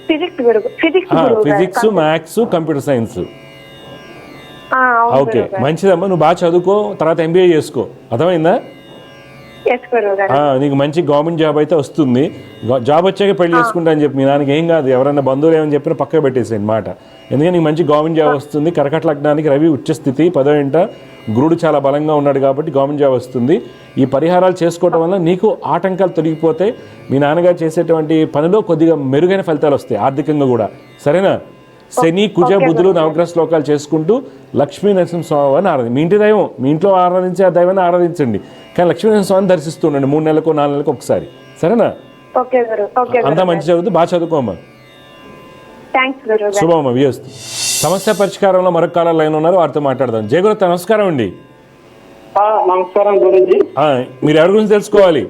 physics, maths, computer science. Okay, మంచిదమ్మా. నువ్వు బాగా చదువుకో, తర్వాత ఎంబీఏ చేసుకో. అర్థమైందా? నీకు మంచి గవర్నమెంట్ జాబ్ అయితే వస్తుంది. జాబ్ వచ్చాక పెళ్లి చేసుకుంటా అని చెప్పి మీ నాన్నకి ఏం కాదు. ఎవరైనా బంధువులు ఏమని చెప్పినా పక్కన పెట్టేసేయండి మాట. ఎందుకంటే నీకు మంచి గవర్నమెంట్ జాబ్ వస్తుంది. కర్కాటక లగ్నానికి రవి ఉచ్చస్థితి, 10వ ఇంట గురుడు చాలా బలంగా ఉన్నాడు కాబట్టి గవర్నమెంట్ జాబ్ వస్తుంది. ఈ పరిహారాలు చేసుకోవడం వల్ల నీకు ఆటంకాలు తొలగిపోతే మీ నాన్నగారు చేసేటువంటి పనిలో కొద్దిగా మెరుగైన ఫలితాలు వస్తాయి, ఆర్థికంగా కూడా. సరేనా? శని కుజ బుధులు నవగ్రహ శ్లోకాలు చేసుకుంటూ లక్ష్మీ నరసింహస్వామిని ఆరాధి. మీ ఇంటి దైవం, మీ ఇంట్లో ఆరాధించే ఆ దైవాన్ని ఆరాధించండి. కానీ లక్ష్మీ నరసింహస్వామిని దర్శిస్తుండండి 3 నెలలకు 4 నెలలకు ఒకసారి. సరేనా? అంతా మంచి చదువుతూ బాగా చదువుకోమ్మా. శుభమ్మ. వియస్తు. సమస్య పరిష్కారంలో మరొక కాల లైన్ ఉన్నారు, వారితో మాట్లాడదాం. జయగురుత నమస్కారం అండి. నమస్కారం గురూజీ. మీరు ఎవరి గురించి తెలుసుకోవాలి?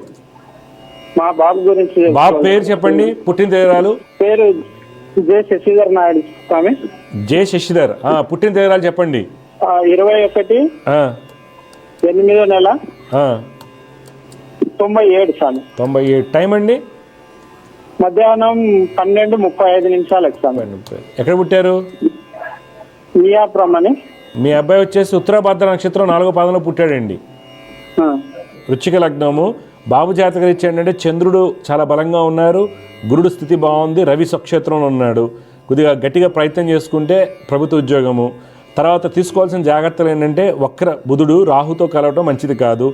మా బాబు గురించి. బాబు పేరు చెప్పండి, పుట్టిన తేదీరాలు. పేరు జె శశిధర్ నాయుడు స్వామి. జె శశిధర్. పుట్టిన తేదీరాలు చెప్పండి. 21/8/97 స్వామి. 97. టైం అండి? మధ్యాహ్నం 12:35 స్వామి. ఎక్కడ పుట్టారు? మియాపురం అని. మీ అబ్బాయి వచ్చేసి ఉత్తరాభద్ర నక్షత్రం 4వ పాదంలో పుట్టాడండి. వృశ్చిక లగ్నము. బాబు జాతకం ఇచ్చాడంటే చంద్రుడు చాలా బలంగా ఉన్నారు, గురుడు స్థితి బాగుంది, రవి స్వక్షేత్రంలో ఉన్నాడు. కొద్దిగా గట్టిగా ప్రయత్నం చేసుకుంటే ప్రభుత్వ ఉద్యోగము. తర్వాత తీసుకోవాల్సిన జాగ్రత్తలు ఏంటంటే వక్ర బుధుడు రాహుతో కలవటం మంచిది కాదు.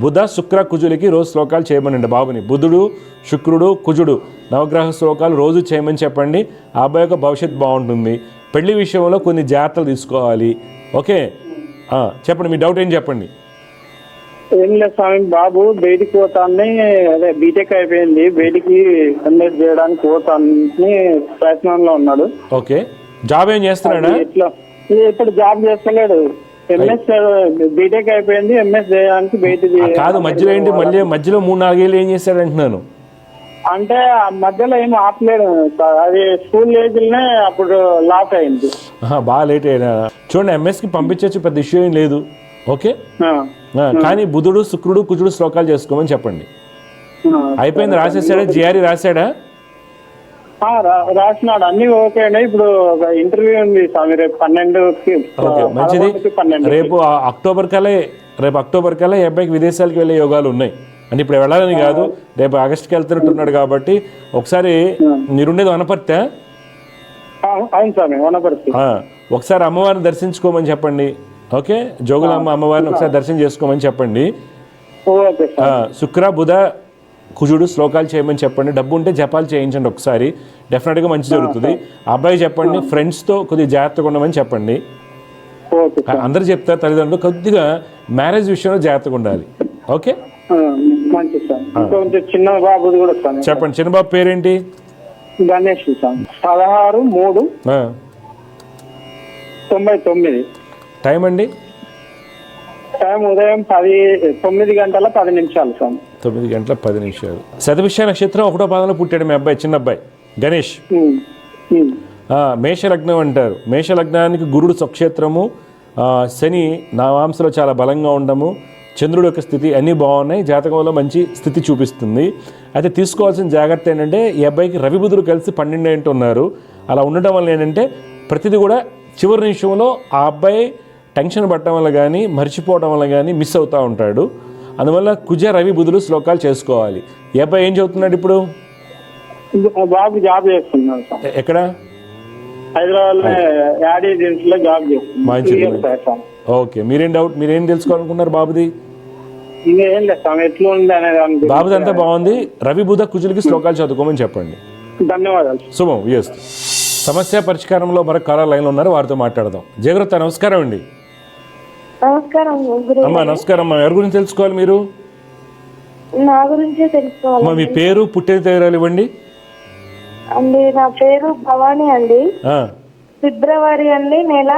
బుధ శుక్ర కుజులకి రోజు శ్లోకాలు చేయమనండి బాబుని. బుధుడు శుక్రుడు కుజుడు నవగ్రహ శ్లోకాలు రోజు చేయమని చెప్పండి. ఆ అబ్బాయి యొక్క భవిష్యత్తు బాగుంటుంది. పెళ్లి విషయంలో కొన్ని జాగ్రత్తలు తీసుకోవాలి. ఓకే చెప్పండి, మీ డౌట్ ఏం చెప్పండి. ఏం లేదు స్వామి, బాబు బయటికి పోతాన్ని, అదే బీటెక్ అయిపోయింది, బయటికి ఎంఎస్ చేయడానికి పోతాన్ని ప్రయత్నంలో ఉన్నాడు. ఓకే, జాబ్ ఏం చేస్తున్నాడా? ఇట్లా ఇప్పుడు జాబ్ చేస్తలేడు. ఎంఎస్ బీటెక్ అయిపోయింది, ఎంఎస్ చేయడానికి బయటికి. కాదు, మధ్యలో ఏంటి, మధ్యలో 3-4 ఏళ్ళు ఏం చేశాడు అంటున్నాను. అంటే ఆ మధ్యలో ఏం ఆపలేడు సార్, అది స్కూల్ ఏజ్లోనే అప్పుడు లాక్ అయింది. బాగా లేట్ అయినా చూడండి, ఎంఎస్కి పంపించవచ్చు, పెద్ద ఇష్యూ ఏం లేదు. ఓకే, కానీ బుధుడు శుక్రుడు కుజుడు శ్లోకాలు చేసుకోమని చెప్పండి. అయిపోయింది, రాసేసాడా? జిఆర్ఈ రాశాడా? రాసినాడు, అన్ని ఓకే అండి. ఇప్పుడు ఒక ఇంటర్వ్యూ ఉంది స్వామి రేపు 12కి. ఓకే, మంచిది. రేపు అక్టోబర్ కల్లా ఈ అబ్బాయికి విదేశాలకు వెళ్ళే యోగాలు ఉన్నాయి. అంటే ఇప్పుడు వెళ్ళాలని కాదు, రేపు ఆగస్టుకి వెళ్తున్నట్టున్నాడు కాబట్టి ఒకసారి మీరుండేది వనపర్తి. అవును స్వామి, వనపర్తి. ఒకసారి అమ్మవారిని దర్శించుకోమని చెప్పండి. ఓకే, జోగులమ్మ అమ్మవారిని ఒకసారి దర్శనం చేసుకోమని చెప్పండి. శుక్ర బుధ కుజుడు శ్లోకాలు చేయమని చెప్పండి. డబ్బు ఉంటే జపాలు చేయించండి ఒకసారి, డెఫినెట్గా మంచి జరుగుతుంది. అబ్బాయి చెప్పండి, ఫ్రెండ్స్తో కొద్దిగా జాగ్రత్తగా ఉండమని చెప్పండి. అందరూ చెప్తారు తల్లిదండ్రులు, కొద్దిగా మ్యారేజ్ విషయంలో జాగ్రత్తగా ఉండాలి. ఓకే, చిన్న బాబు కూడా చెప్పండి. చిన్న బాబు పేరేంటి? గణేష్. 16/3/99. టైం అండి? టైం ఉదయం 9 గంటల 10 నిమిషాలు స్వామి. 9 గంటల 10 నిమిషాలు. శతభిష నక్షత్రం 1వ పాదంలో పుట్టాడు మీ అబ్బాయి, చిన్న అబ్బాయి గణేష్. మేషలగ్నం అంటారు. మేషలగ్నానికి గురుడు స్వక్షేత్రము, శని నవాంశలో చాలా బలంగా ఉండము, చంద్రుడు యొక్క స్థితి అన్నీ బాగున్నాయి. జాతకంలో మంచి స్థితి చూపిస్తుంది. అయితే తీసుకోవాల్సిన జాగ్రత్త ఏంటంటే, ఈ అబ్బాయికి రవి బుధుడు కలిసి 12 ఉన్నారు. అలా ఉండటం వల్ల ఏంటంటే ప్రతిదీ కూడా చివరి నిమిషంలో ఆ అబ్బాయి టెన్షన్ పడటం వల్ల కానీ, మర్చిపోవడం వల్ల కానీ మిస్ అవుతూ ఉంటాడు. అందువల్ల కుజ రవి బుధుడు శ్లోకాలు చేసుకోవాలి. ఈ అబ్బాయి ఏం చదువుతున్నాడు ఇప్పుడు? బాబు జాబ్ చేస్తున్నాడు. ఎక్కడ? హైదరాబాద్. ఓకే, మీరేం తెలుసుకోవాలనుకున్నారు బాబుది? బాబుది అంతా బాగుంది. రవి బుధ కుజులకి శ్లోకాలు చదువుకోమని చెప్పండి. ధన్యవాదాలు. శుభం. ఎస్, సమస్య పరిష్కారంలో మరొక కాలర్ లైన్లో ఉన్నారు, వారితో మాట్లాడదాం. జయగ్రత, నమస్కారం అండి. అమ్మా నమస్కారం అమ్మా, ఎవరి గురించి తెలుసుకోవాలి మీరు? నా గురించే తెలుసుకోవాలి. అమ్మా మీ పేరు, పుట్టిన తేదీ ఇవ్వండి. అండి నా పేరు భవానీ అండి. ఫిబ్రవరి అండి, నెల,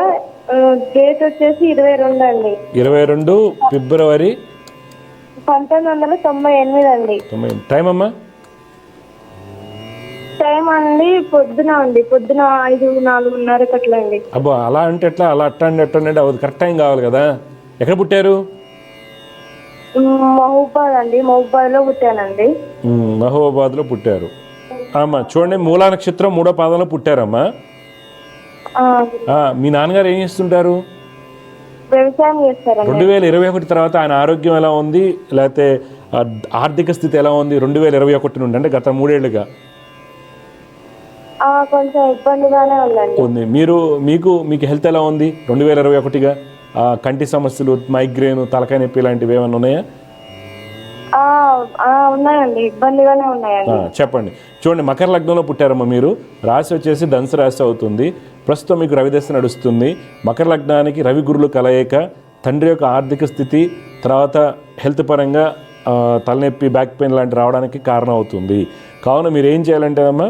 డేట్ వచ్చేసి 22 అండి. 22 ఫిబ్రవరి 1998 అండి. టైం అమ్మా? టైం అండి పొద్దున 5-4:30 అట్లా అండి. అబ్బా, అలా అంటే ఎట్లా? అలా అట్టండి అది కరెక్ట్ టైం కావాలి కదా. ఎక్కడ పుట్టారు? మహబూబాద్ అండి, మహబూబాద్లో పుట్టానండి. మహబూబాద్లో పుట్టారు. అమ్మా చూడండి, మూలా నక్షత్రం 3వ పాదంలో పుట్టారమ్మా. మీ నాన్నగారు ఏం చేస్తుంటారు? వ్యవసాయం చేస్తారండి. 2021 తర్వాత ఆయన ఆరోగ్యం ఎలా ఉంది, లేకపోతే ఆర్థిక స్థితి ఎలా ఉంది 2021 నుండి, అంటే గత 3 ఏళ్ళుగా? కొంచెం ఇబ్బందిగానే ఉందండి. మీకు హెల్త్ ఎలా ఉంది 2021గా? కంటి సమస్యలు, మైగ్రేన్, తలకాయ నొప్పి ఇలాంటివి ఏమైనా ఉన్నాయా? ఉన్నాయండి, ఇబ్బందిగానే ఉన్నాయండి. చెప్పండి. చూడండి, మకర లగ్నంలో పుట్టారమ్మా మీరు. రాశి వచ్చేసి ధనుసు రాశి అవుతుంది. ప్రస్తుతం మీకు రవిదశ నడుస్తుంది. మకర లగ్నానికి రవి గురులు కలయిక తండ్రి యొక్క ఆర్థిక స్థితి, తర్వాత హెల్త్ పరంగా తలనొప్పి, బ్యాక్ పెయిన్ లాంటి రావడానికి కారణం అవుతుంది. కావున మీరు ఏం చేయాలంటే అమ్మా,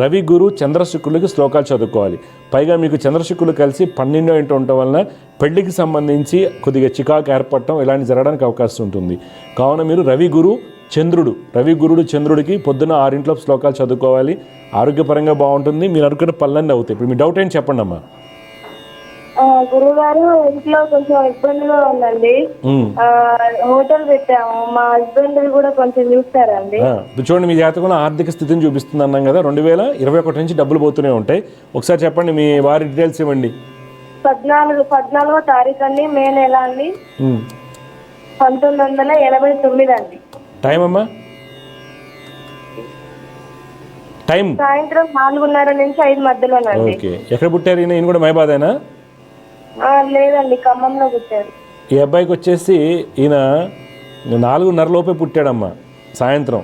రవి గురు చంద్రశుక్రులకి శ్లోకాలు చదువుకోవాలి. పైగా మీకు చంద్రశుక్రులు కలిసి 12 ఉండటం వలన పెళ్లికి సంబంధించి కొద్దిగా చికాకు ఏర్పడటం ఇలాంటి జరగడానికి అవకాశం ఉంటుంది. కావున మీరు రవి గురుడు చంద్రుడికి పొద్దున 6 శ్లోకాలు చదువుకోవాలి. ఆరోగ్యపరంగా బాగుంటుంది. మీరు అనుకున్న పనులన్నీ అవుతాయి. ఇప్పుడు మీ డౌట్ ఏంటి చెప్పండి అమ్మా. గురుగారు, ఇంట్లో కొంచెం ఇబ్బందిగా ఉందండి. హోటల్ పెట్టాము, మా హస్బెండ్ కూడా కొంచెం చూస్తారండి. చూడండి, మీ జాతకంలో ఆర్థిక స్థితిని చూపిస్తుంది అన్నాం కదా. 2021 నుంచి డబ్బులు పోతూనే ఉంటాయి. ఒకసారి చెప్పండి, మీ వారి డీటెయిల్స్ ఇవ్వండి. 14వ తారీఖు అండి, మే నెల అండి, 1989 అండి. టైం అమ్మా? టైం సాయంత్రం 4:30 నుంచి 5 మధ్యలోనండి. ఓకే, ఎక్కడ పుట్టారు ఈయన కూడా మైబాదేనా? లేదండి, ఖమ్మంలో పుట్టారు. ఈ అబ్బాయికి వచ్చేసి ఈయన 4:30 లోపే పుట్టాడమ్మా. సాయంత్రం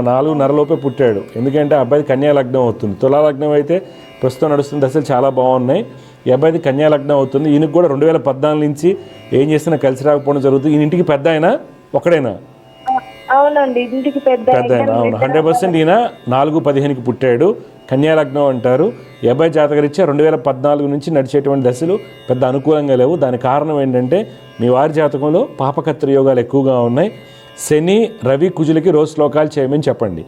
4:30 లోపే పుట్టాడు. ఎందుకంటే అబ్బాయి కన్యా లగ్నం అవుతుంది. తులా లగ్నం అయితే ప్రస్తుతం నడుస్తున్న దశలు చాలా బాగున్నాయి. ఈ అబ్బాయిది కన్యా లగ్నం అవుతుంది. ఈయనకు కూడా 2014 నుంచి ఏం చేసినా కలిసి రాకపోవడం జరుగుతుంది. ఈయన ఇంటికి పెద్ద ఆయన ఒకడైనా? అవునండి, ఇంటికి పెద్ద ఆయన. అవును, 100% ఈయన 4/15కి పుట్టాడు. కన్యా లగ్నం అంటారు. ఈ అబ్బాయి జాతకరీత్యా 2014 నుంచి నడిచేటువంటి దశలు పెద్ద అనుకూలంగా లేవు. దానికి కారణం ఏంటంటే మీ వారి జాతకంలో పాపకత్ర యోగాలు ఎక్కువగా ఉన్నాయి. శని రవి కుజులకి రోజు శ్లోకాలు చేయమని చెప్పండి.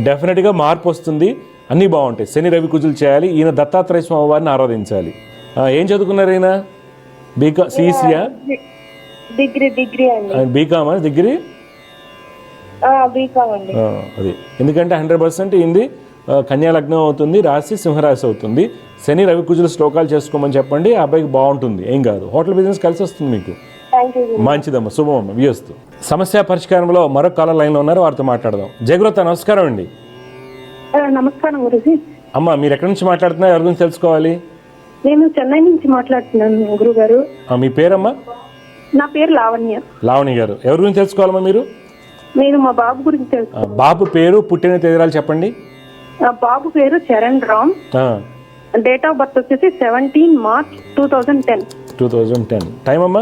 డెఫినెట్గా మార్పు వస్తుంది, అన్నీ బాగుంటాయి. శని రవి కుజులు చేయాలి. ఈయన దత్తాత్రేయ స్వామి వారిని ఆరాధించాలి. ఏం చదువుకున్నారు ఈయన? సిఈసియా? డిగ్రీ అండి. బీకామా? డిగ్రీ బీకామ్ అండి. అది ఎందుకంటే 100% ఇంది కన్యా లగ్నం అవుతుంది, రాశి సింహరాశి అవుతుంది. శని రవి కుజుల శ్లోకాలు చేసుకోమని చెప్పండి, ఆ అబ్బాయికి బాగుంటుంది, ఏం కాదు. హోటల్ బిజినెస్ కలిసి వస్తుంది మీకు. మంచిదమ్మా, శుభమమ్మ, వ్యూస్తు. సమస్య పరిష్కారంలో మరొక కాలర్ లైన్లో ఉన్నారు, వారితో మాట్లాడదాం. జయగురత, నమస్కారం అండి. నమస్కారం గురుజీ. అమ్మ, మీరు ఎక్కడి నుంచి మాట్లాడుతున్నారు? ఎవరి గురించి తెలుసుకోవాలి? నేను చెన్నై నుంచి మాట్లాడుతున్నాను గురుగారు. మీ పేరమ్మా? నా పేరు లావణ్య. లావణ్య గారు, ఎవరి గురించి తెలుసుకోవాలమ్మా మీరు? నేను మా బాబు గురించి తెలుసు. బాబు పేరు, పుట్టిన తేదీరాలు చెప్పండి. బాబు పేరు Charan Ram. Date of birth వచ్చేసి 17 మార్చ్ 2010. 2010. టైం అమ్మా?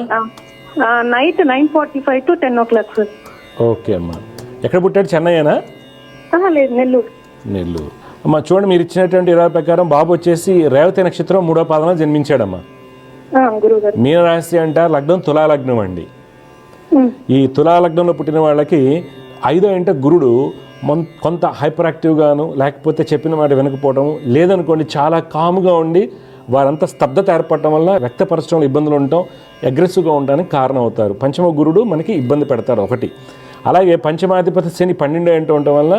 Night 9:45 to 10 o'clock sir. Okay అమ్మా. ఎక్కడ పుట్టాడు? చెన్నైనా? లేదు, నెల్లూరు. నెల్లూరు. అమ్మా చూడండి, మీరు ఇచ్చినటువంటి ఇరవై ప్రకారం బాబు వచ్చేసి రేవతి నక్షత్రం 3వ పాదంలో జన్మించాడమ్మా. గురుగారు. మీనరాశి అంటారు, లగ్నం తులా లగ్నం అండి. ఈ తులా లగ్నంలో పుట్టిన వాళ్ళకి 5వ ఇంట గురుడు కొంత హైపర్ యాక్టివ్గాను, లేకపోతే చెప్పిన మాట వినకపోవడం, లేదనుకోండి చాలా కామ్గా ఉండి వారంతా స్తబ్దత ఏర్పడటం వల్ల వ్యక్తపరచడంలో ఇబ్బందులు ఉండటం, అగ్రెసివ్గా ఉండడానికి కారణం అవుతారు. పంచమ గురుడు మనకి ఇబ్బంది పెడతారు ఒకటి. అలాగే పంచమాధిపతి శని 12 ఏంటో ఉండటం వల్ల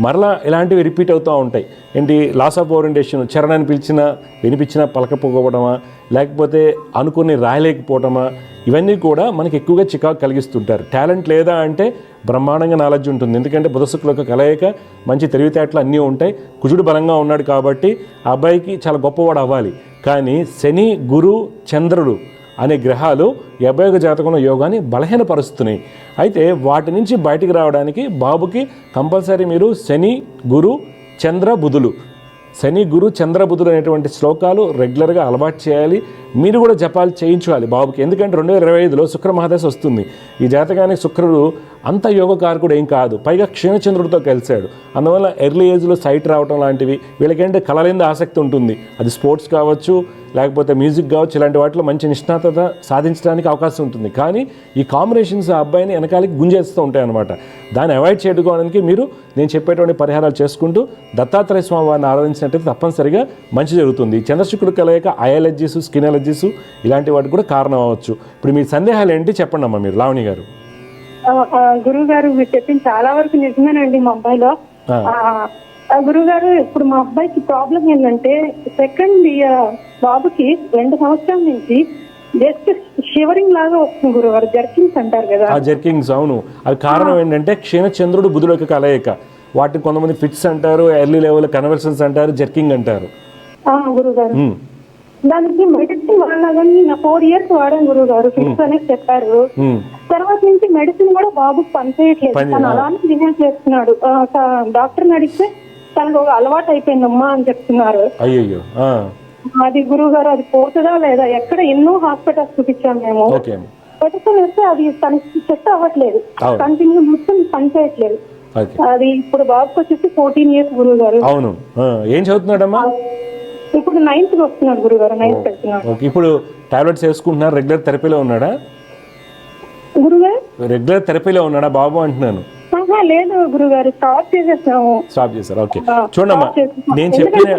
మరలా ఇలాంటివి రిపీట్ అవుతూ ఉంటాయి. ఏంటి? లాస్ ఆఫ్ ఓరియంటేషన్, చరణాన్ని పిలిచినా వినిపించినా పలకపోవడమా, లేకపోతే అనుకుని రాయలేకపోవటమా, ఇవన్నీ కూడా మనకి ఎక్కువగా చికాకు కలిగిస్తుంటారు. టాలెంట్ లేదా అంటే బ్రహ్మాండంగా నాలెడ్జ్ ఉంటుంది. ఎందుకంటే బుధ శుక్రుల కలయిక, మంచి తెలివితేటలు అన్నీ ఉంటాయి. కుజుడు బలంగా ఉన్నాడు కాబట్టి ఆ అబ్బాయికి చాలా గొప్పవాడు అవ్వాలి. కానీ శని, గురు, చంద్రుడు అనే గ్రహాలు ఈ అబ్బాయి జాతకంలో యోగాన్ని బలహీనపరుస్తున్నాయి. అయితే వాటి నుంచి బయటికి రావడానికి బాబుకి కంపల్సరీ మీరు శని, గురు, చంద్ర, బుధులు, శని, గురు, చంద్ర, బుధులు అనేటువంటి శ్లోకాలు రెగ్యులర్గా అలవాటు చేయాలి. మీరు కూడా జపాలు చేయించాలి బాబుకి. ఎందుకంటే 2025లో శుక్ర మహాదశ వస్తుంది. ఈ జాతకానికి శుక్రుడు అంత యోగకారకుడు ఏం కాదు, పైగా క్షీణచంద్రుడితో కలిశాడు. అందువల్ల ఎర్లీ ఏజ్లో సైట్ రావడం లాంటివి, వీళ్ళకేంటే కళల ఆసక్తి ఉంటుంది. అది స్పోర్ట్స్ కావచ్చు, లేకపోతే మ్యూజిక్ కావచ్చు, ఇలాంటి వాటిలో మంచి నిష్ణాతత సాధించడానికి అవకాశం ఉంటుంది. కానీ ఈ కాంబినేషన్స్ ఆ అబ్బాయిని వెనకాలకి గుంజేస్తూ ఉంటాయన్నమాట. దాన్ని అవాయిడ్ చేయడానికి మీరు నేను చెప్పేటువంటి పరిహారాలు చేసుకుంటూ దత్తాత్రేయ స్వామి వారిని ఆరాధించినట్టయితే తప్పనిసరిగా మంచి జరుగుతుంది. చంద్రశుక్రుడు కలయిక ఐ అలర్జీస్, స్కిన్ అలర్జీస్ ఇలాంటి వాటికి కూడా కారణం అవ్వచ్చు. ఇప్పుడు మీ సందేహాలు ఏంటి చెప్పండి అమ్మా మీరు, లావణి గారు. గురువు గారు మీరు చెప్పింది చాలా వరకు నిజమేనండి మా అబ్బాయిలో. గురువు గారు, ఇప్పుడు మా అబ్బాయికి ప్రాబ్లం ఏంటంటే సెకండ్ ఇయర్ బాబుకి 2 సంవత్సరాల నుంచి జస్ట్ షివరింగ్ లాగా వస్తుంది గురుగారు. జర్కింగ్స్ అంటారు కదా. ఆ జర్కింగ్స్, అవును. అది కారణం ఏంటంటే క్షీణచంద్రుడు బుధుడు యొక్క కలయిక. వాటిని కొంతమంది ఫిట్స్ అంటారు, ఎర్లీ లెవెల్ కన్వర్షన్స్ అంటారు, జర్కింగ్ అంటారు. గురుగారు, దానికి మెడిసిన్ వాడలాగాని 4 years వాడాను గురుగారు. ఫిట్స్ అనేది చెప్పారు. తర్వాత నుంచి మెడిసిన్ కూడా బాబుకి పనిచేయట్లేదు. తను అలానే బిహేవ్ చేస్తున్నాడు. డాక్టర్ని అడిగితే తనకు ఒక అలవాటు అయిపోయిందమ్మా అని చెప్తున్నారు. అయ్యో, అది గురువు గారు, అది పోతుందా లేదా? ఎక్కడ ఎన్నో హాస్పిటల్స్ చూపించాము మేము. మెడిసిన్ వేస్తే అది తనకి సెట్ అవ్వట్లేదు, కంటిన్యూ మొత్తం పనిచేయట్లేదు. అది ఇప్పుడు బాబుకి వచ్చేసి 14 years గురువు గారు. అవును. ఏం చదువుతున్నాడమ్మా? ఇప్పుడు 9th వస్తున్నాడు గురువు గారు. 9th వెళ్తున్నాడు. ఇప్పుడు టాబ్లెట్స్ వేసుకుంటున్నారు? రెగ్యులర్ థెరపీలో ఉన్నాడా గురుగారు? రెగ్యులర్ థెరపీలో ఉన్నాడా బాబు అంటున్నాను. లేదు గురుగారు, స్టాప్ చేసేసాము. స్టాప్ చేశారు. ఓకే, చూడమ్మా, నేను చెప్పిన